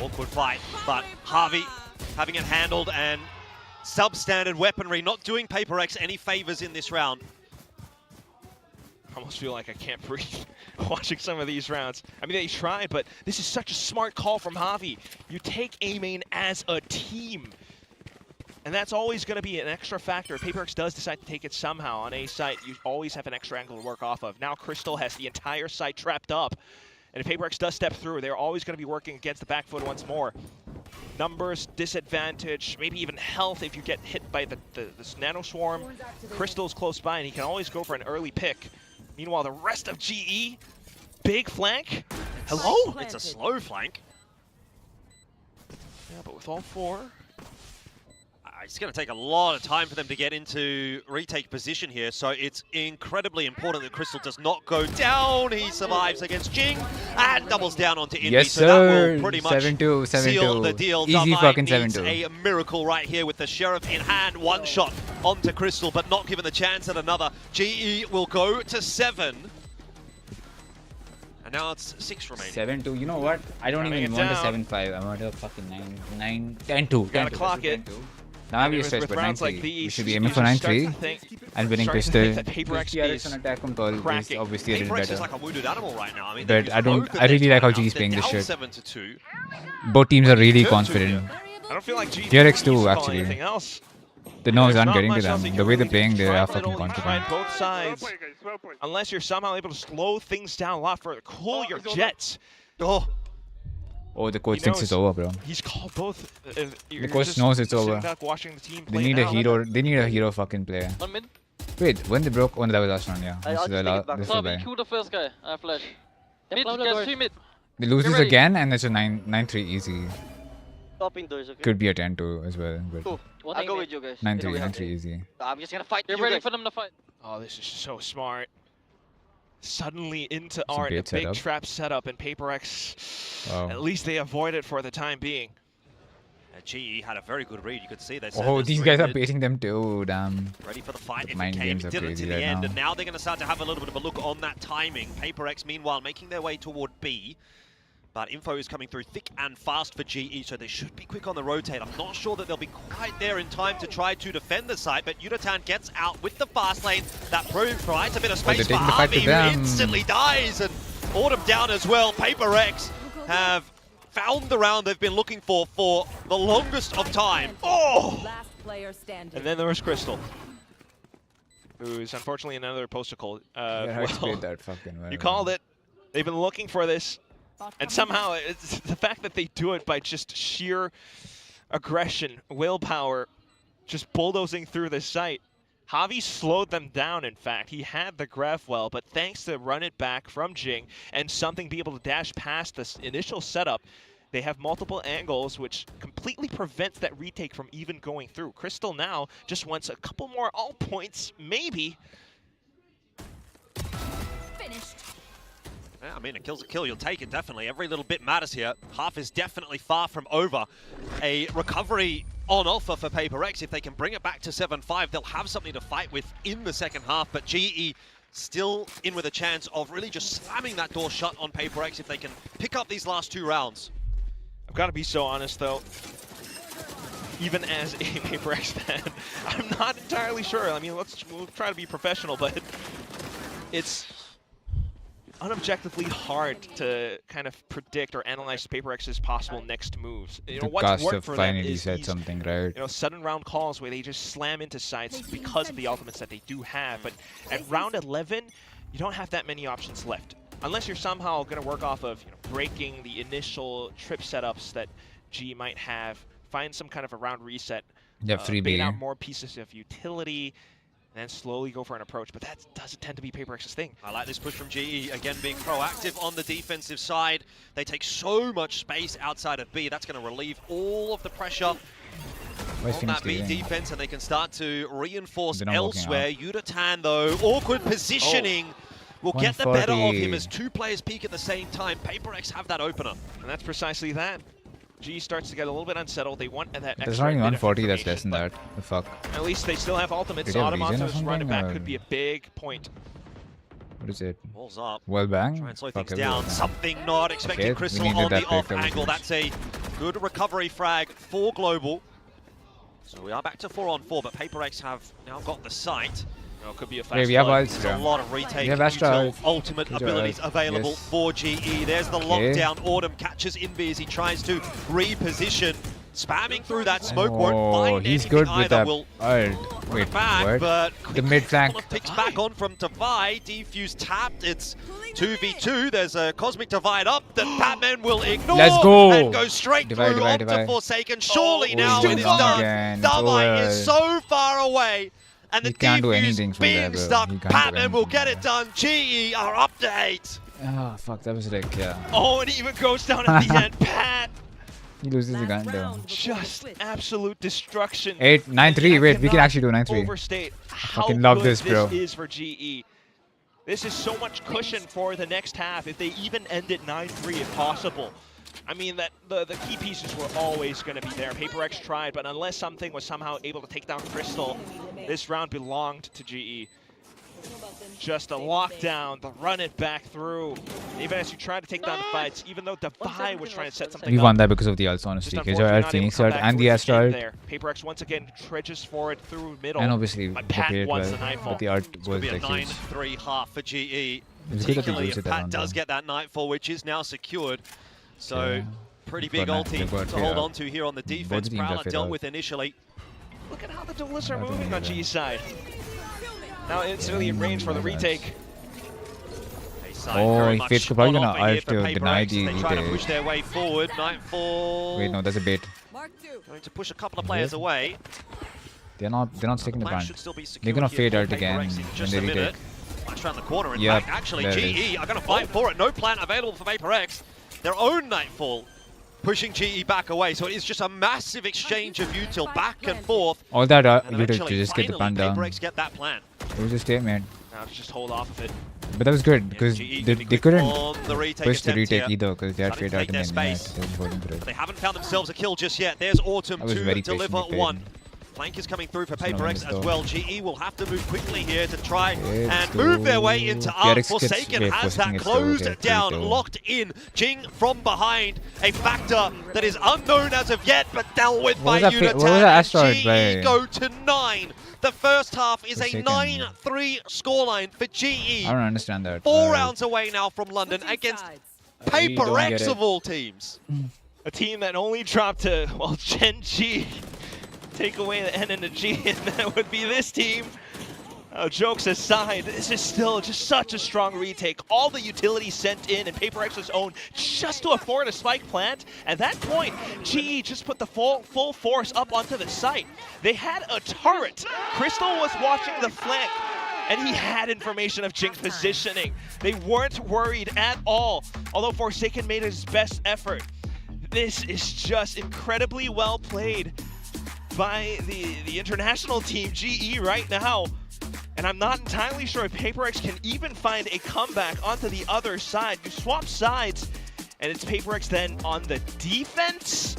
Awkward fight, but Javi having it handled, and substandard weaponry not doing PRX any favors in this round. I almost feel like I can't breathe watching some of these rounds. I mean, they tried, but this is such a smart call from Javi. You take A main as a team. And that's always going to be an extra factor. If PRX does decide to take it somehow on A site, you always have an extra angle to work off of. Now Crystal has the entire site trapped up. And if PRX does step through, they're always going to be working against the back foot once more. Numbers, disadvantage, maybe even health if you get hit by this Nano Swarm. Crystal's close by, and he can always go for an early pick. Meanwhile, the rest of GE, big flank. Hello? It's a slow flank. Yeah, but with all 4. It's going to take a lot of time for them to get into retake position here, so it's incredibly important that Crystal does not go down. He survives against Jing and doubles down onto Indy, yes, so sir. that will pretty much 7-2, 7-2. seal the deal. Easy fucking 7-2. A miracle right here with the Sheriff in hand. One shot onto Crystal, but not given the chance at another. GE will go to 7. And now it's 6 remaining. 7-2. You know what? I don't even want a 7-5. I want a fucking 10-2. Gotta clock it. Now we stretch, but 9-3. Like we should be aiming for 9-3. And winning pistol. PRX on attack from Pearl is obviously a little PRX better. is like a wounded animal right now. I mean, but I really like how GE is playing this shit. 7-2. Both teams are really confident. I don't feel like GE PRX too, actually. The nose aren't getting to them. The way they're playing, they are fucking confident. Both sides, unless you're somehow able to slow things down a lot further, cool your jets. Oh, the coach thinks it's over, bro. He's called both. The coach knows it's over. Watching the team they need a hero. They need a hero fucking player. Wait, when they broke? Oh, that was last round, yeah. This is the guy. Kill the first guy. Flash. Mid, guys, 3 mid. They lose this again, and it's a 9-3 easy. Stopping doors, okay? Could be a 10-2 as well. But I'll go with you guys. 9-3 easy. I'm just gonna fight. You're ready for them to fight. Oh, this is so smart. Suddenly into Art, a big setup. trap setup, and PRX, at least they avoid it for the time being. GE had a very good read. You could see they. Oh, these guys are baiting them too. Damn. Ready for the fight. If Mind it came, games it are did it crazy to the right end, now. and now they're going to start to have a little bit of a look on that timing. PRX, meanwhile, making their way toward B. But info is coming through thick and fast for GE, so they should be quick on the rotate. I'm not sure that they'll be quite there in time to try to defend the site, but Yutatan gets out with the fast lane. That provides a bit of space for Harvey, who instantly dies, and Autumn down as well. PRX have found the round they've been looking for the longest of time. Oh! Last player standing. And then there was Crystal, who's unfortunately another posticle. That fucking well. You called it. They've been looking for this. And somehow, it's the fact that they do it by just sheer aggression, willpower, just bulldozing through the site. Javi slowed them down, in fact. He had the graph well, but thanks to run it back from Jing and something be able to dash past this initial setup, they have multiple angles, which completely prevents that retake from even going through. Crystal now just wants a couple more all points, maybe. Finished. Yeah, I mean, a kill's a kill. You'll take it, definitely. Every little bit matters here. Half is definitely far from over. A recovery on offer for PRX. If they can bring it back to 7-5, they'll have something to fight with in the second half. But GE still in with a chance of really just slamming that door shut on PRX if they can pick up these last 2 rounds. I've got to be so honest, though. Even as a PRX fan, I'm not entirely sure. I mean, we'll try to be professional, but it's unobjectively hard to kind of predict or analyze PRX's possible next moves. You know, what's worked for them is these, something, right? You know, sudden round calls where they just slam into sites because of the ultimates that they do have. But at round 11, you don't have that many options left, unless you're somehow going to work off of breaking the initial trip setups that G might have. Find some kind of a round reset, bait out more pieces of utility, and then slowly go for an approach. But that doesn't tend to be PRX's thing. I like this push from GE, again being proactive on the defensive side. They take so much space outside of B. That's going to relieve all of the pressure on that B defense, and they can start to reinforce elsewhere. Yudatan, though, awkward positioning will get the better of him as 2 players peak at the same time. PRX have that opener. And that's precisely that. G starts to get a little bit unsettled. They want that extra. There's only 140 that's less than that. The fuck. At least they still have ultimates. Automatos run it back could be a big point. What is it? Balls up. Well bang. Try and slow things down. Something not expecting Crystal on the off angle. That's a good recovery frag for Global. So we are back to 4-on-4, but PRX have now got the sight. Oh, could be a fast There's a lot of retake util ultimate abilities available for GE. There's the lockdown. Autumn catches Invi as he tries to reposition. Spamming through that smoke won't find he's anything good with either. that. Wait, back, what? but The mid flank picks back on from Divide. Defuse tapped. It's 2v2. There's a Cosmic Divide up that Batman will ignore. Let's go. And go straight through onto Forsaken. Surely now it is done. Divide is so far away. And the defuse being stuck, Batman will get it done. GE are up to 8. Oh, fuck, that was like, yeah. Oh, and it even goes down at the end. Pat! He loses the gun, though. Just absolute destruction. 9-3, wait, we can actually do 9-3. Overstate how fucking love good this, bro. This is for GE. This is so much cushion for the next half if they even end it 9-3 if possible. I mean, that the key pieces were always going to be there. PRX tried, but unless something was somehow able to take down Crystal, this round belonged to GE. Just a lockdown, the run it back through. Even as you try to take down the fights, even though Defy was trying to set something up. We won that because of the ults, honestly. Phoenix ult and the Asteroid. PRX once again trudges forward through middle. And obviously, but Pat wants the Nightfall. But the art was a like 9-3 half for GE. It's Particularly if Pat does get that Nightfall, which is now secured. So, pretty big ulti to hold on to here on the defense. Prowler dealt with initially. Look at how the duelists are moving on GE's side. Now instantly in range for the retake. Oh, Fate's probably gonna ult to deny the retake. They try to push their way forward. Nightfall. Wait, no, that's a bait. Going to push a couple of players away. They're not sticking the plan. They're gonna fade out again when they retake. Flash around the corner. In fact, actually, GE are gonna fight for it. No plan available for PRX. Their own Nightfall pushing GE back away, so it is just a massive exchange of util back and forth. All that util to just get the plan down. PRX get that plan. It was a statement. Now just hold off of it. But that was good because they couldn't push the retake here. Either because they had fade out and then they haven't found themselves a kill just yet. There's Autumn to deliver one. Flank is coming through for PRX as well. GE will have to move quickly here to try and move their way into Arc. Forsaken has that closed down, locked in. Jing from behind, a factor that is unknown as of yet, but dealt with by Yudatan. GE go to 9. The first half is a 9-3 scoreline for GE. I don't understand that. 4 rounds away now from London against PRX of all teams. A team that only dropped to, well, Gen G. Take away the N and the G, and that would be this team. Jokes aside, this is still just such a strong retake. All the utilities sent in and PRX's own just to afford a spike plant. At that point, GE just put the full force up onto the site. They had a turret. Crystal was watching the flank, and he had information of Jing's positioning. They weren't worried at all, although Forsaken made his best effort. This is just incredibly well played by the international team, GE, right now. And I'm not entirely sure if PRX can even find a comeback onto the other side. You swap sides, and it's PRX then on the defense.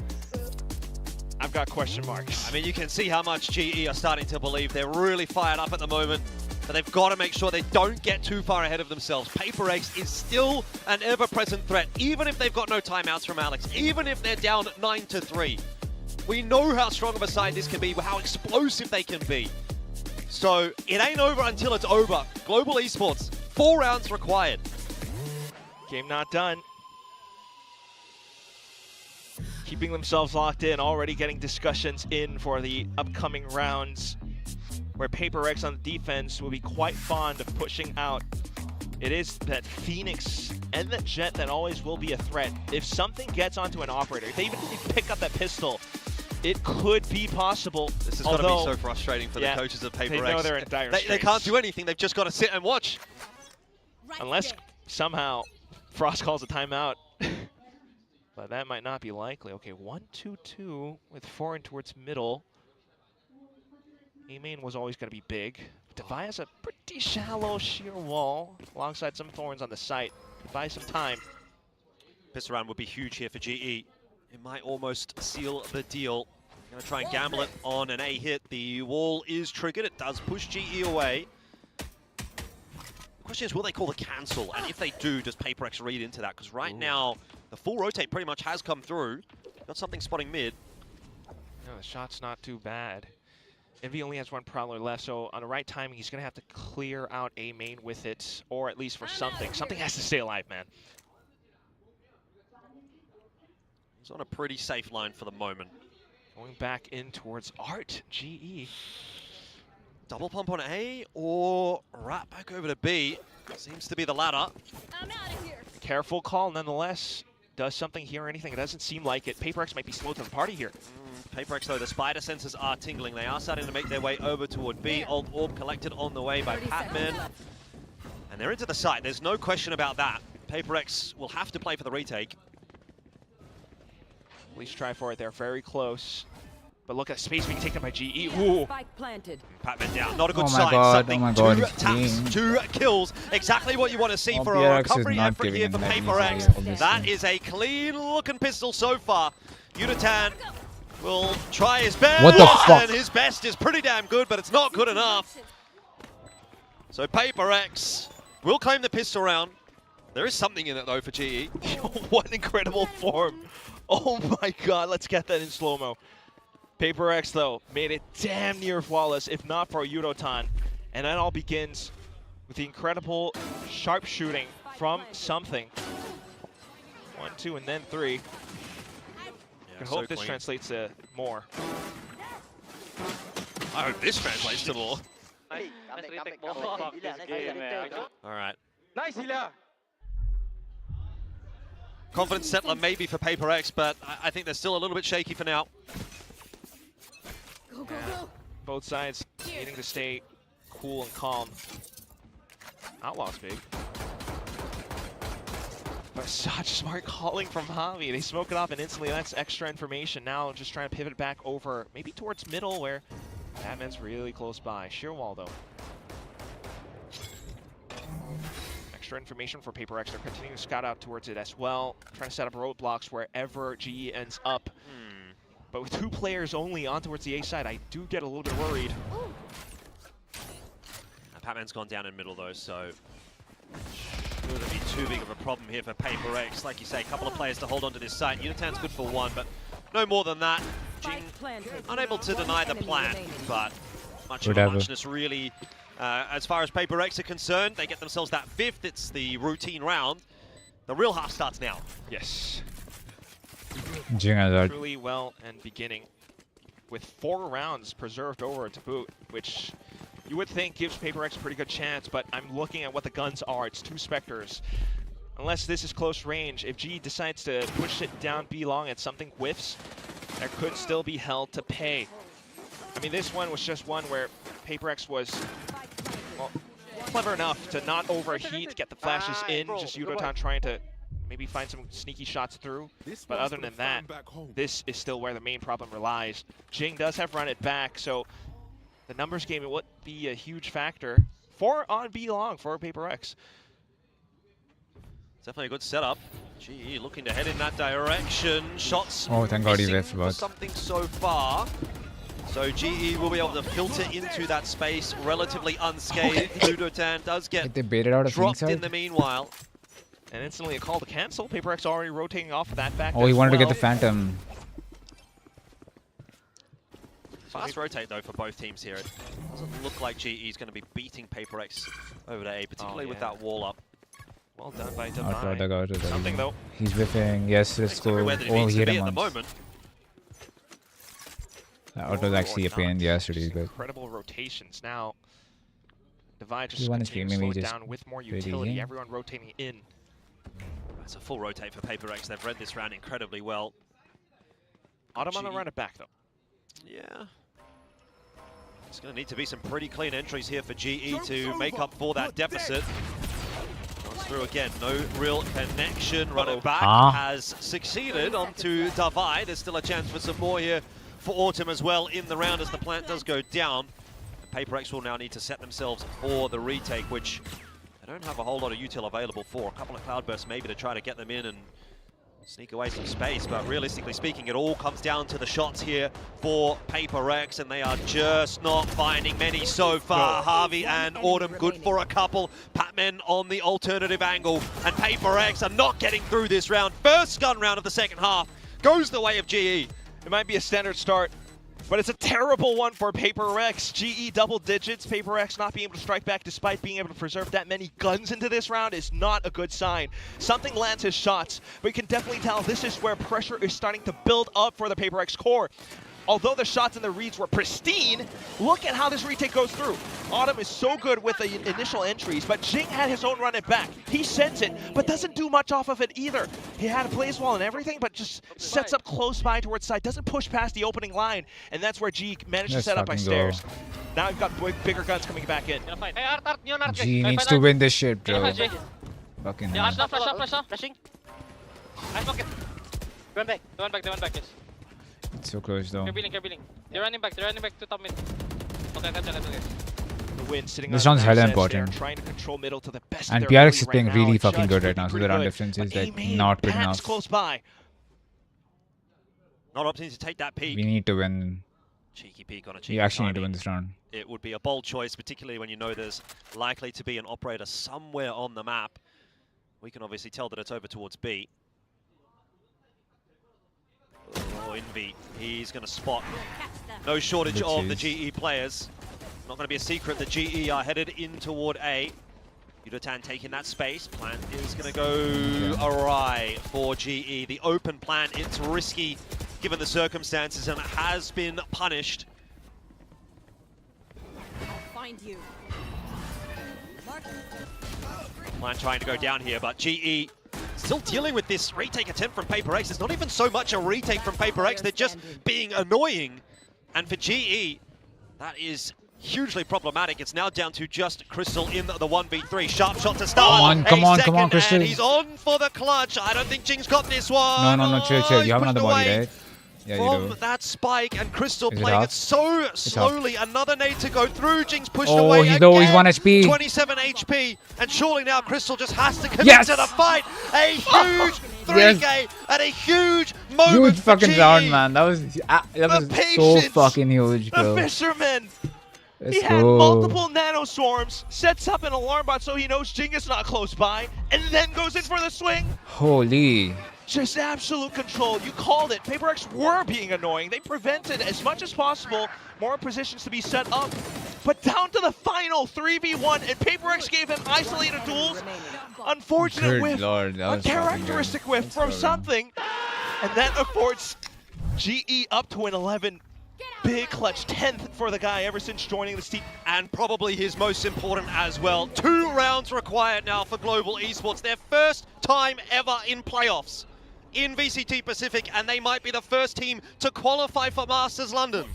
I've got question marks. I mean, you can see how much GE are starting to believe. They're really fired up at the moment. but they've got to make sure they don't get too far ahead of themselves. PRX is still an ever-present threat, even if they've got no timeouts from Alex, even if they're down 9-3. We know how strong of a side this can be, how explosive they can be. So it ain't over until it's over. Global Esports, 4 rounds required. Game not done. Keeping themselves locked in, already getting discussions in for the upcoming rounds, where PRX on the defense will be quite fond of pushing out. It is that Phoenix and that Jet that always will be a threat. If something gets onto an operator, if they even pick up that pistol, it could be possible. This is going to be so frustrating for the coaches of PRX. They know they're in dire straits. They can't do anything. They've just got to sit and watch. Unless somehow Frost calls a timeout. But that might not be likely. Okay, 1-2-2 with foreign towards middle. A-main was always going to be big. Devi has a pretty shallow sheer wall alongside some thorns on the site. Buy some time. Pistol round would be huge here for GE. It might almost seal the deal. Going to try and gamble it on an A hit. The wall is triggered. It does push GE away. The question is, will they call the cancel? And if they do, does PRX read into that? Because right now, the full rotate pretty much has come through. Got something spotting mid. No, the shot's not too bad. Envy only has 1 Prowler left, so on the right timing, he's going to have to clear out A main with it, or at least for something. Something has to stay alive, man. He's on a pretty safe line for the moment. Going back in towards Art, GE. Double pump on A, or right back over to B. Seems to be the latter. I'm out of here. Careful call, nonetheless. Does something here or anything? It doesn't seem like it. PRX might be slow to the party here. PRX, though, the spider sensors are tingling. They are starting to make their way over toward B. Alt Orb collected on the way by Patman. And they're into the site. There's no question about that. PRX will have to play for the retake. At least try for it. They're very close. But look at space being taken by GE. Ooh. Spike planted. Patman down. Not a good Oh my sign. God, Something. oh my God, 2 it's taps, clean. 2 kills. Exactly what you want to see for a PRX is recovery not effort giving here him for that PRX. easily, obviously. That is a clean-looking pistol so far. Unitán will try his best. What the fuck? And his best is pretty damn good, but it's not good enough. So PRX will claim the pistol round. There is something in it, though, for GE. What incredible form. Oh my God, let's get that in slow-mo. PRX, though, made it damn near flawless, if not for Unitán. And that all begins with the incredible sharp shooting from something. 1, 2, and then 3. Yeah, I so hope this clean. translates to more. I hope this translates to more. Nice retake. Fuck this game, man. All right. Nice, Hila. Confidence settler maybe for PRX, but I think they're still a little bit shaky for now. Go, go, go. Both sides needing to stay cool and calm. Outlaw's big. But such smart calling from Javi. They smoke it off and instantly that's extra information. Now just trying to pivot back over, maybe towards middle where Batman's really close by. Sheer wall though. Extra information for PRX. They're continuing to scout out towards it as well. Trying to set up roadblocks wherever GE ends up. But with 2 players only on towards the A side, I do get a little bit worried. Patman's gone down in middle though, so shouldn't be too big of a problem here for PRX. Like you say, a couple of players to hold on to this site. Unitán's good for 1, but no more than that. Jing unable to deny the plan, but much of a muchness really. As far as PRX are concerned, they get themselves that 5th. It's the routine round. The real half starts now. Yes. Jing has art. Truly well and beginning with 4 rounds preserved over to boot, which you would think gives PRX a pretty good chance, but I'm looking at what the guns are. It's 2 Spectres. Unless this is close range, if G decides to push it down B long and something whiffs, there could still be hell to pay. I mean, this one was just one where PRX was, well, clever enough to not overheat, get the flashes in, just Unitán trying to maybe find some sneaky shots through. But other than that, this is still where the main problem relies. Jing does have run it back, so the numbers game, it would be a huge factor. 4 on B long for PRX. Definitely a good setup. GE looking to head in that direction. Shots Oh, thank God he missing left, for but something so far. So GE will be able to filter into that space relatively unscathed. Yudotan does get they baited out a dropped side? in the meanwhile. And instantly a call to cancel. PaperX already rotating off of that back. Oh, he wanted to get the Phantom. Fast rotate though for both teams here. It doesn't look like GE is going to be beating PaperX over to A, particularly with that wall up. Well done by Divine. Something though. He's whiffing. Yes, let's go. Oh, he hit him once. That auto was actually a pain in the ass, really, but Incredible rotations now. Divine just he won his continues game, to maybe slow it just down with more utility. really, Everyone rotating in. It's a full rotate for PaperX. They've read this round incredibly well. Autumn on the run it back though. Yeah. It's going to need to be some pretty clean entries here for GE to make up for that deficit. Runs through again, no real connection. Run it back has succeeded onto Davai. There's still a chance for some more here for Autumn as well in the round as the plant does go down. PaperX will now need to set themselves for the retake, which they don't have a whole lot of util available for. A couple of cloudbursts maybe to try to get them in and sneak away some space, but realistically speaking, it all comes down to the shots here for PaperX, and they are just not finding many so far. Harvey and Autumn good for a couple. Patmen on the alternative angle, and PaperX are not getting through this round. First gun round of the second half goes the way of GE. It might be a standard start, but it's a terrible one for PaperX. GE double digits. PaperX not being able to strike back despite being able to preserve that many guns into this round is not a good sign. Something lands his shots, but you can definitely tell this is where pressure is starting to build up for the PaperX core. Although the shots and the reads were pristine, look at how this retake goes through. Autumn is so good with the initial entries, but Jing had his own run it back. He sends it, but doesn't do much off of it either. He had a blaze wall and everything, but just sets up close by towards side, doesn't push past the opening line, and that's where G managed to set up by stairs. Now we've got bigger guns coming back in. G needs to win this shit, bro. Fucking hell. Flashing. Ice bucket. They went back, yes. It's so close though. They're running back to top mid. Okay, The win sitting this on round's hella important. Trying to control middle to the best And of their PRX is playing right really now. fucking good right now, so Pretty the round good, difference but is like Aimee not good panics enough. close by. Not opting to take that peek. We need to win. Cheeky peek on a cheeky You actually need to timing. win this round. It would be a bold choice, particularly when you know there's likely to be an operator somewhere on the map. We can obviously tell that it's over towards B. Oh, Envy, he's going to spot. No shortage of the GE players. Not going to be a secret that GE are headed in toward A. Yudotan taking that space. Plant is going to go awry for GE. The open plant, it's risky given the circumstances, and it has been punished. Find you. Plant trying to go down here, but GE still dealing with this retake attempt from PaperX. It's not even so much a retake from PaperX, they're just being annoying. And for GE, that is hugely problematic. It's now down to just Crystal in the 1v3. Sharp shot to start. Come on, Crystal. And he's on for the clutch. I don't think Jing's got this one. No, chill. You have another body, right? Yeah, from you do. that spike, and Crystal Is playing it it so slowly. Another nade to go through. Jing's pushed Oh, away he's again. low, he's 1 HP. 27 HP, and surely now Crystal just has to commit to the fight. A huge 3K and a huge moment. Huge fucking GE. round, man. That was so fucking huge, bro. The Fisherman. Let's He had go. multiple nanoswarms, sets up an alarm bot so he knows Jing is not close by, and then goes in for the swing. Holy. Just absolute control. You called it. PaperX were being annoying. They prevented as much as possible more positions to be set up. But down to the final 3v1, and PaperX gave him isolated duels. Unfortunate Good whiff. Lord, that A was fucking characteristic good. whiff Let's from go, something. And that affords GE up to an 11. Big clutch, 10th for the guy ever since joining this team. And probably his most important as well. 2 rounds required now for Global Esports. Their first time ever in playoffs in VCT Pacific, and they might be the first team to qualify for Masters London.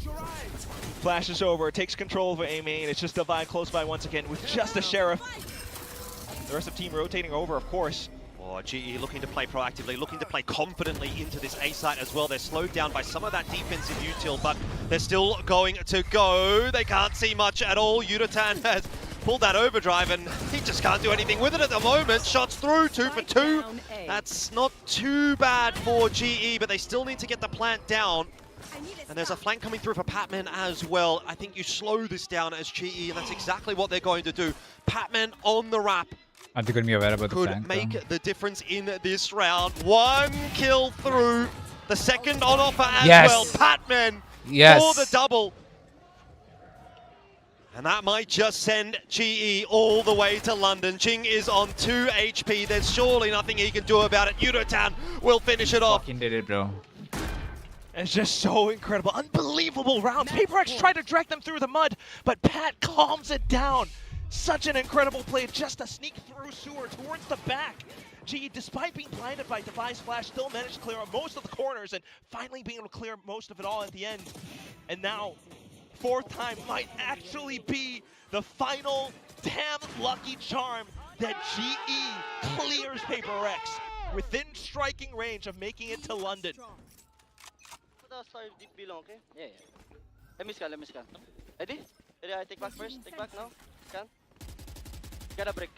Flashes over, takes control of Aimee, and it's just Divine close by once again with just a Sheriff. The rest of the team rotating over, of course. Oh, GE looking to play proactively, looking to play confidently into this A site as well. They're slowed down by some of that defensive util, but they're still going to go. They can't see much at all. Yudotan has pulled that overdrive, and he just can't do anything with it at the moment. Shots through, 2 for 2. That's not too bad for GE, but they still need to get the plant down. And there's a flank coming through for Patman as well. I think you slow this down as GE, and that's exactly what they're going to do. Patman on the wrap. Aren't they going to be aware about the flank, could make the difference in this round. 1 kill through. The second on offer as well. Patman for the double. And that might just send GE all the way to London. Jing is on 2 HP. There's surely nothing he can do about it. Yudotan will finish it off. Fucking did it, bro. It's just so incredible. Unbelievable round. PRX tried to drag them through the mud, but Pat calms it down. Such an incredible play just to sneak through sewer towards the back. GE, despite being blinded by Device Flash, still managed to clear out most of the corners and finally being able to clear most of it all at the end. And now, 4th time might actually be the final damn lucky charm that GE clears PRX within striking range of making it to London. Deep below, okay? Yeah. Let me scan. Ready? Ready, I take back first. Take back now. Scan. Get a break.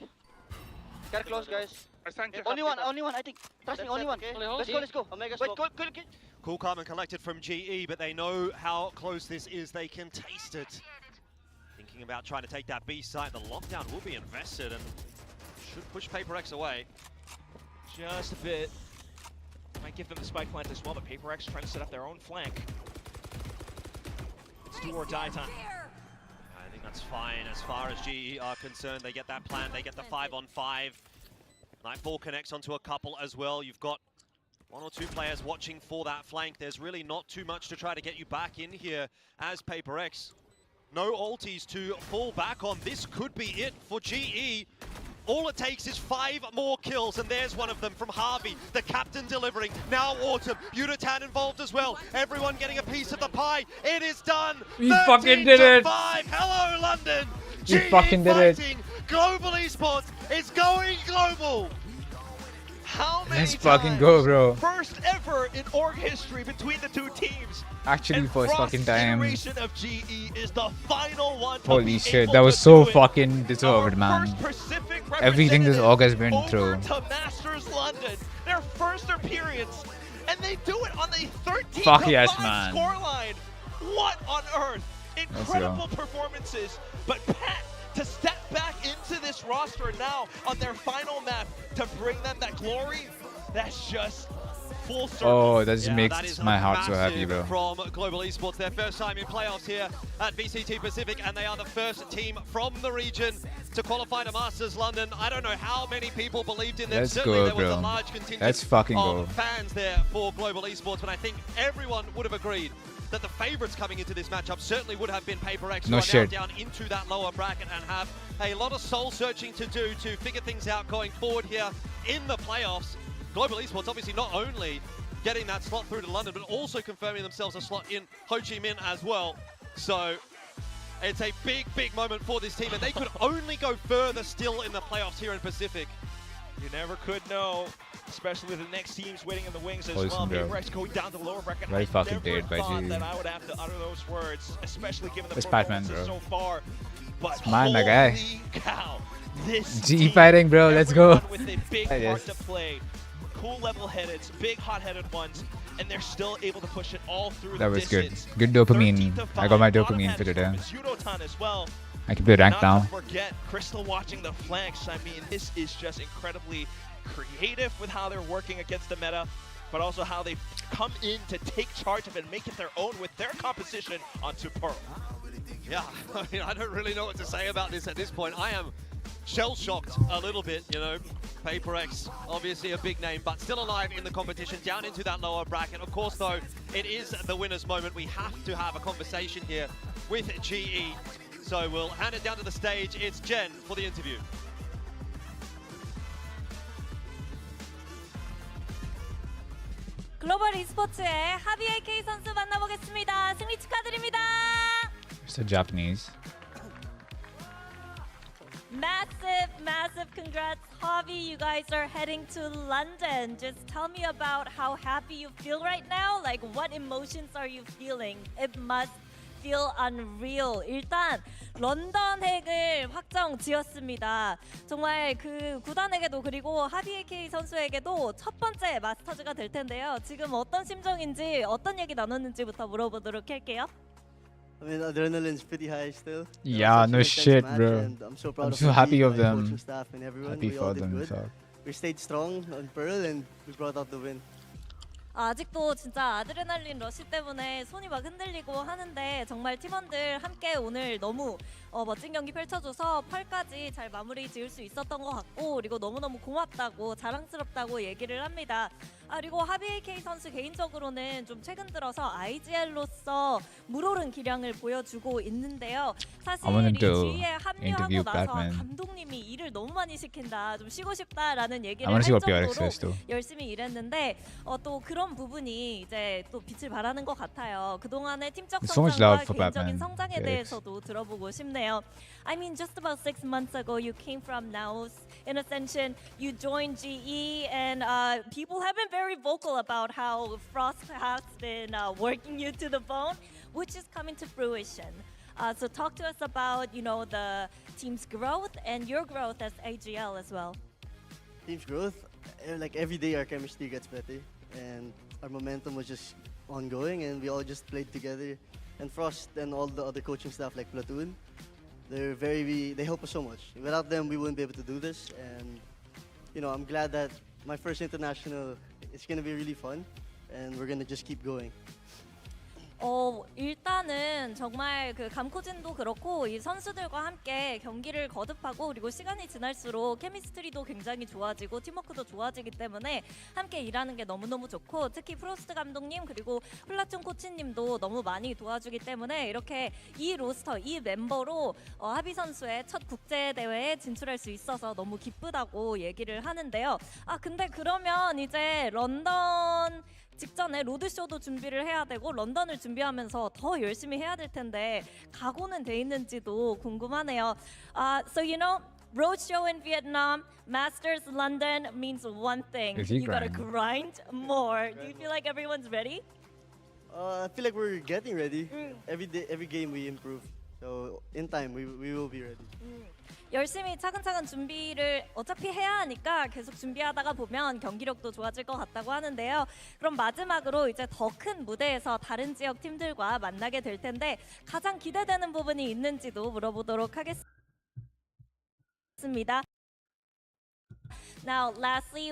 Get close, guys. Only one, I think. Trust me, only one. Let's go. Omega smoke. Wait, good. Cool, calm, and collected from GE, but they know how close this is. They can taste it. Thinking about trying to take that B site. The lockdown will be invested and should push PRX away. Just a bit. Might give them the spike plant as well, but PRX trying to set up their own flank. It's do or die time. I think that's fine as far as GE are concerned. They get that plan, they get the 5-on-5. Nightfall connects onto a couple as well. You've got 1 or 2 players watching for that flank. There's really not too much to try to get you back in here as PRX. No ultis to fall back on. This could be it for GE. All it takes is 5 more kills, and there's one of them from Harvey, the captain delivering. Now Autumn, Yudotan involved as well. Everyone getting a piece of the pie. It is done. We fucking did it. 5. Hello, London. We fucking did it. Global esports is going global. How many Let's fucking go, bro. First ever in org history between the two teams. Actually, first fucking time. Generation of GE is the final one. Holy shit, that was so fucking deserved, man. Everything this org has been through. To Masters London, their first appearance, and they do it on the 13th Fuck yes, man. scoreline. What on earth? Incredible performances, but Pat to step back into this roster now on their final map to bring them that glory, that's just full circle. Oh, that just makes my heart so happy, bro. From Global Esports, their first time in playoffs here at VCT Pacific, and they are the first team from the region to qualify to Masters London. I don't know how many people believed in them. Let's Certainly go, there was bro. a large contingent Let's fucking of go. fans there for Global Esports, but I think everyone would have agreed that the favorites coming into this matchup certainly would have been PRX, who are now down into that lower bracket and have a lot of soul searching to do to figure things out going forward here in the playoffs. Global Esports obviously not only getting that slot through to London, but also confirming themselves a slot in Ho Chi Minh as well. So it's a big, big moment for this team, and they could only go further still in the playoffs here in Pacific. You never could know, especially with the next teams waiting in the wings as Listen, well. bro. PRX going down to the lower bracket. Very fucking never dead by thought GE. that I would have to utter those words, especially given the It's Batman, performances bro. so far. But It's mine, my guy. holy cow, this GE team, fighting, bro. Let's go. everyone with a big Yes. part to play. Cool level-headed, big hot-headed ones, and they're still able to push it all through That the was good. distance. Good dopamine. 13 to I got my 5. dopamine for today. Yudotan as well. I can play ranked Not now. to forget, Crystal watching the flanks. I mean, this is just incredibly creative with how they're working against the meta, but also how they come in to take charge of it and make it their own with their composition onto Pearl. Yeah, I mean, I don't really know what to say about this at this point. I am shell-shocked a little bit, you know. PRX, obviously a big name, but still alive in the competition, down into that lower bracket. Of course, though, it is the winner's moment. We have to have a conversation here with GE. So we'll hand it down to the stage. It's Jen for the interview. 글로벌 e스포츠의 하비 AK 선수 만나보겠습니다. 승리 축하드립니다. It's a Japanese. Massive congrats, Javi. You guys are heading to London. Just tell me about how happy you feel right now. Like, what emotions are you feeling? It must feel unreal. 일단 런던 핵을 확정 지었습니다. 정말 그 구단에게도 그리고 하비 AK 선수에게도 첫 번째 마스터즈가 될 텐데요. 지금 어떤 심정인지 어떤 얘기 나눴는지부터 물어보도록 할게요. I mean, adrenaline's pretty high still. Yeah, no shit, bro. I'm so proud I'm of so the happy team, of my them. coaching staff and everyone. Happy We all for did them. good. So. We stayed strong on Pearl and we brought out the win. 아직도 진짜 아드레날린 러시 때문에 손이 막 흔들리고 하는데 정말 팀원들 함께 오늘 너무 멋진 경기 펼쳐줘서 8까지 잘 마무리 지을 수 있었던 것 같고 그리고 너무너무 고맙다고 자랑스럽다고 얘기를 합니다. 그리고 하비 AK 선수 개인적으로는 좀 최근 들어서 IGL로서 물오른 기량을 보여주고 있는데요. 사실 이 G에 합류하고 나서 감독님이 일을 너무 많이 시킨다, 좀 쉬고 싶다라는 얘기를 할 정도로 열심히 일했는데 또 그런 부분이 이제 또 빛을 발하는 것 같아요. 그동안의 팀적 성장과 개인적인 성장에 대해서도 들어보고 싶네요. I mean, just about 6 months ago, you came from Naos in Ascension. You joined GE, and people have been very vocal about how Frost has been working you to the bone, which is coming to fruition. So talk to us about, the team's growth and your growth as AGL as well. Team's growth, like every day our chemistry gets better and our momentum was just ongoing and we all just played together. And Frost and all the other coaching staff like Platoon, they help us so much. Without them, we wouldn't be able to do this. And I'm glad that my first international, it's gonna be really fun, and we're gonna just keep going. 일단은 정말 그 감코진도 그렇고 이 선수들과 함께 경기를 거듭하고 그리고 시간이 지날수록 케미스트리도 굉장히 좋아지고 팀워크도 좋아지기 때문에 함께 일하는 게 너무너무 좋고 특히 프로스트 감독님 그리고 플라툰 코치님도 너무 많이 도와주기 때문에 이렇게 이 로스터, 이 멤버로 하비 선수의 첫 국제대회에 진출할 수 있어서 너무 기쁘다고 얘기를 하는데요. 근데 그러면 이제 런던 직전에 로드쇼도 준비를 해야 되고 런던을 준비하면서 더 열심히 해야 될 텐데 각오는 돼 있는지도 궁금하네요. So roadshow in Vietnam, Masters London means one thing. You gotta grind more. Do you feel like everyone's ready? I feel like we're getting ready. Every day, every game we improve. So in time, we will be ready. 열심히 차근차근 준비를 어차피 해야 하니까 계속 준비하다가 보면 경기력도 좋아질 것 같다고 하는데요. 그럼 마지막으로 이제 더 큰 무대에서 다른 지역 팀들과 만나게 될 텐데 가장 기대되는 부분이 있는지도 물어보도록 하겠습니다. Now, lastly,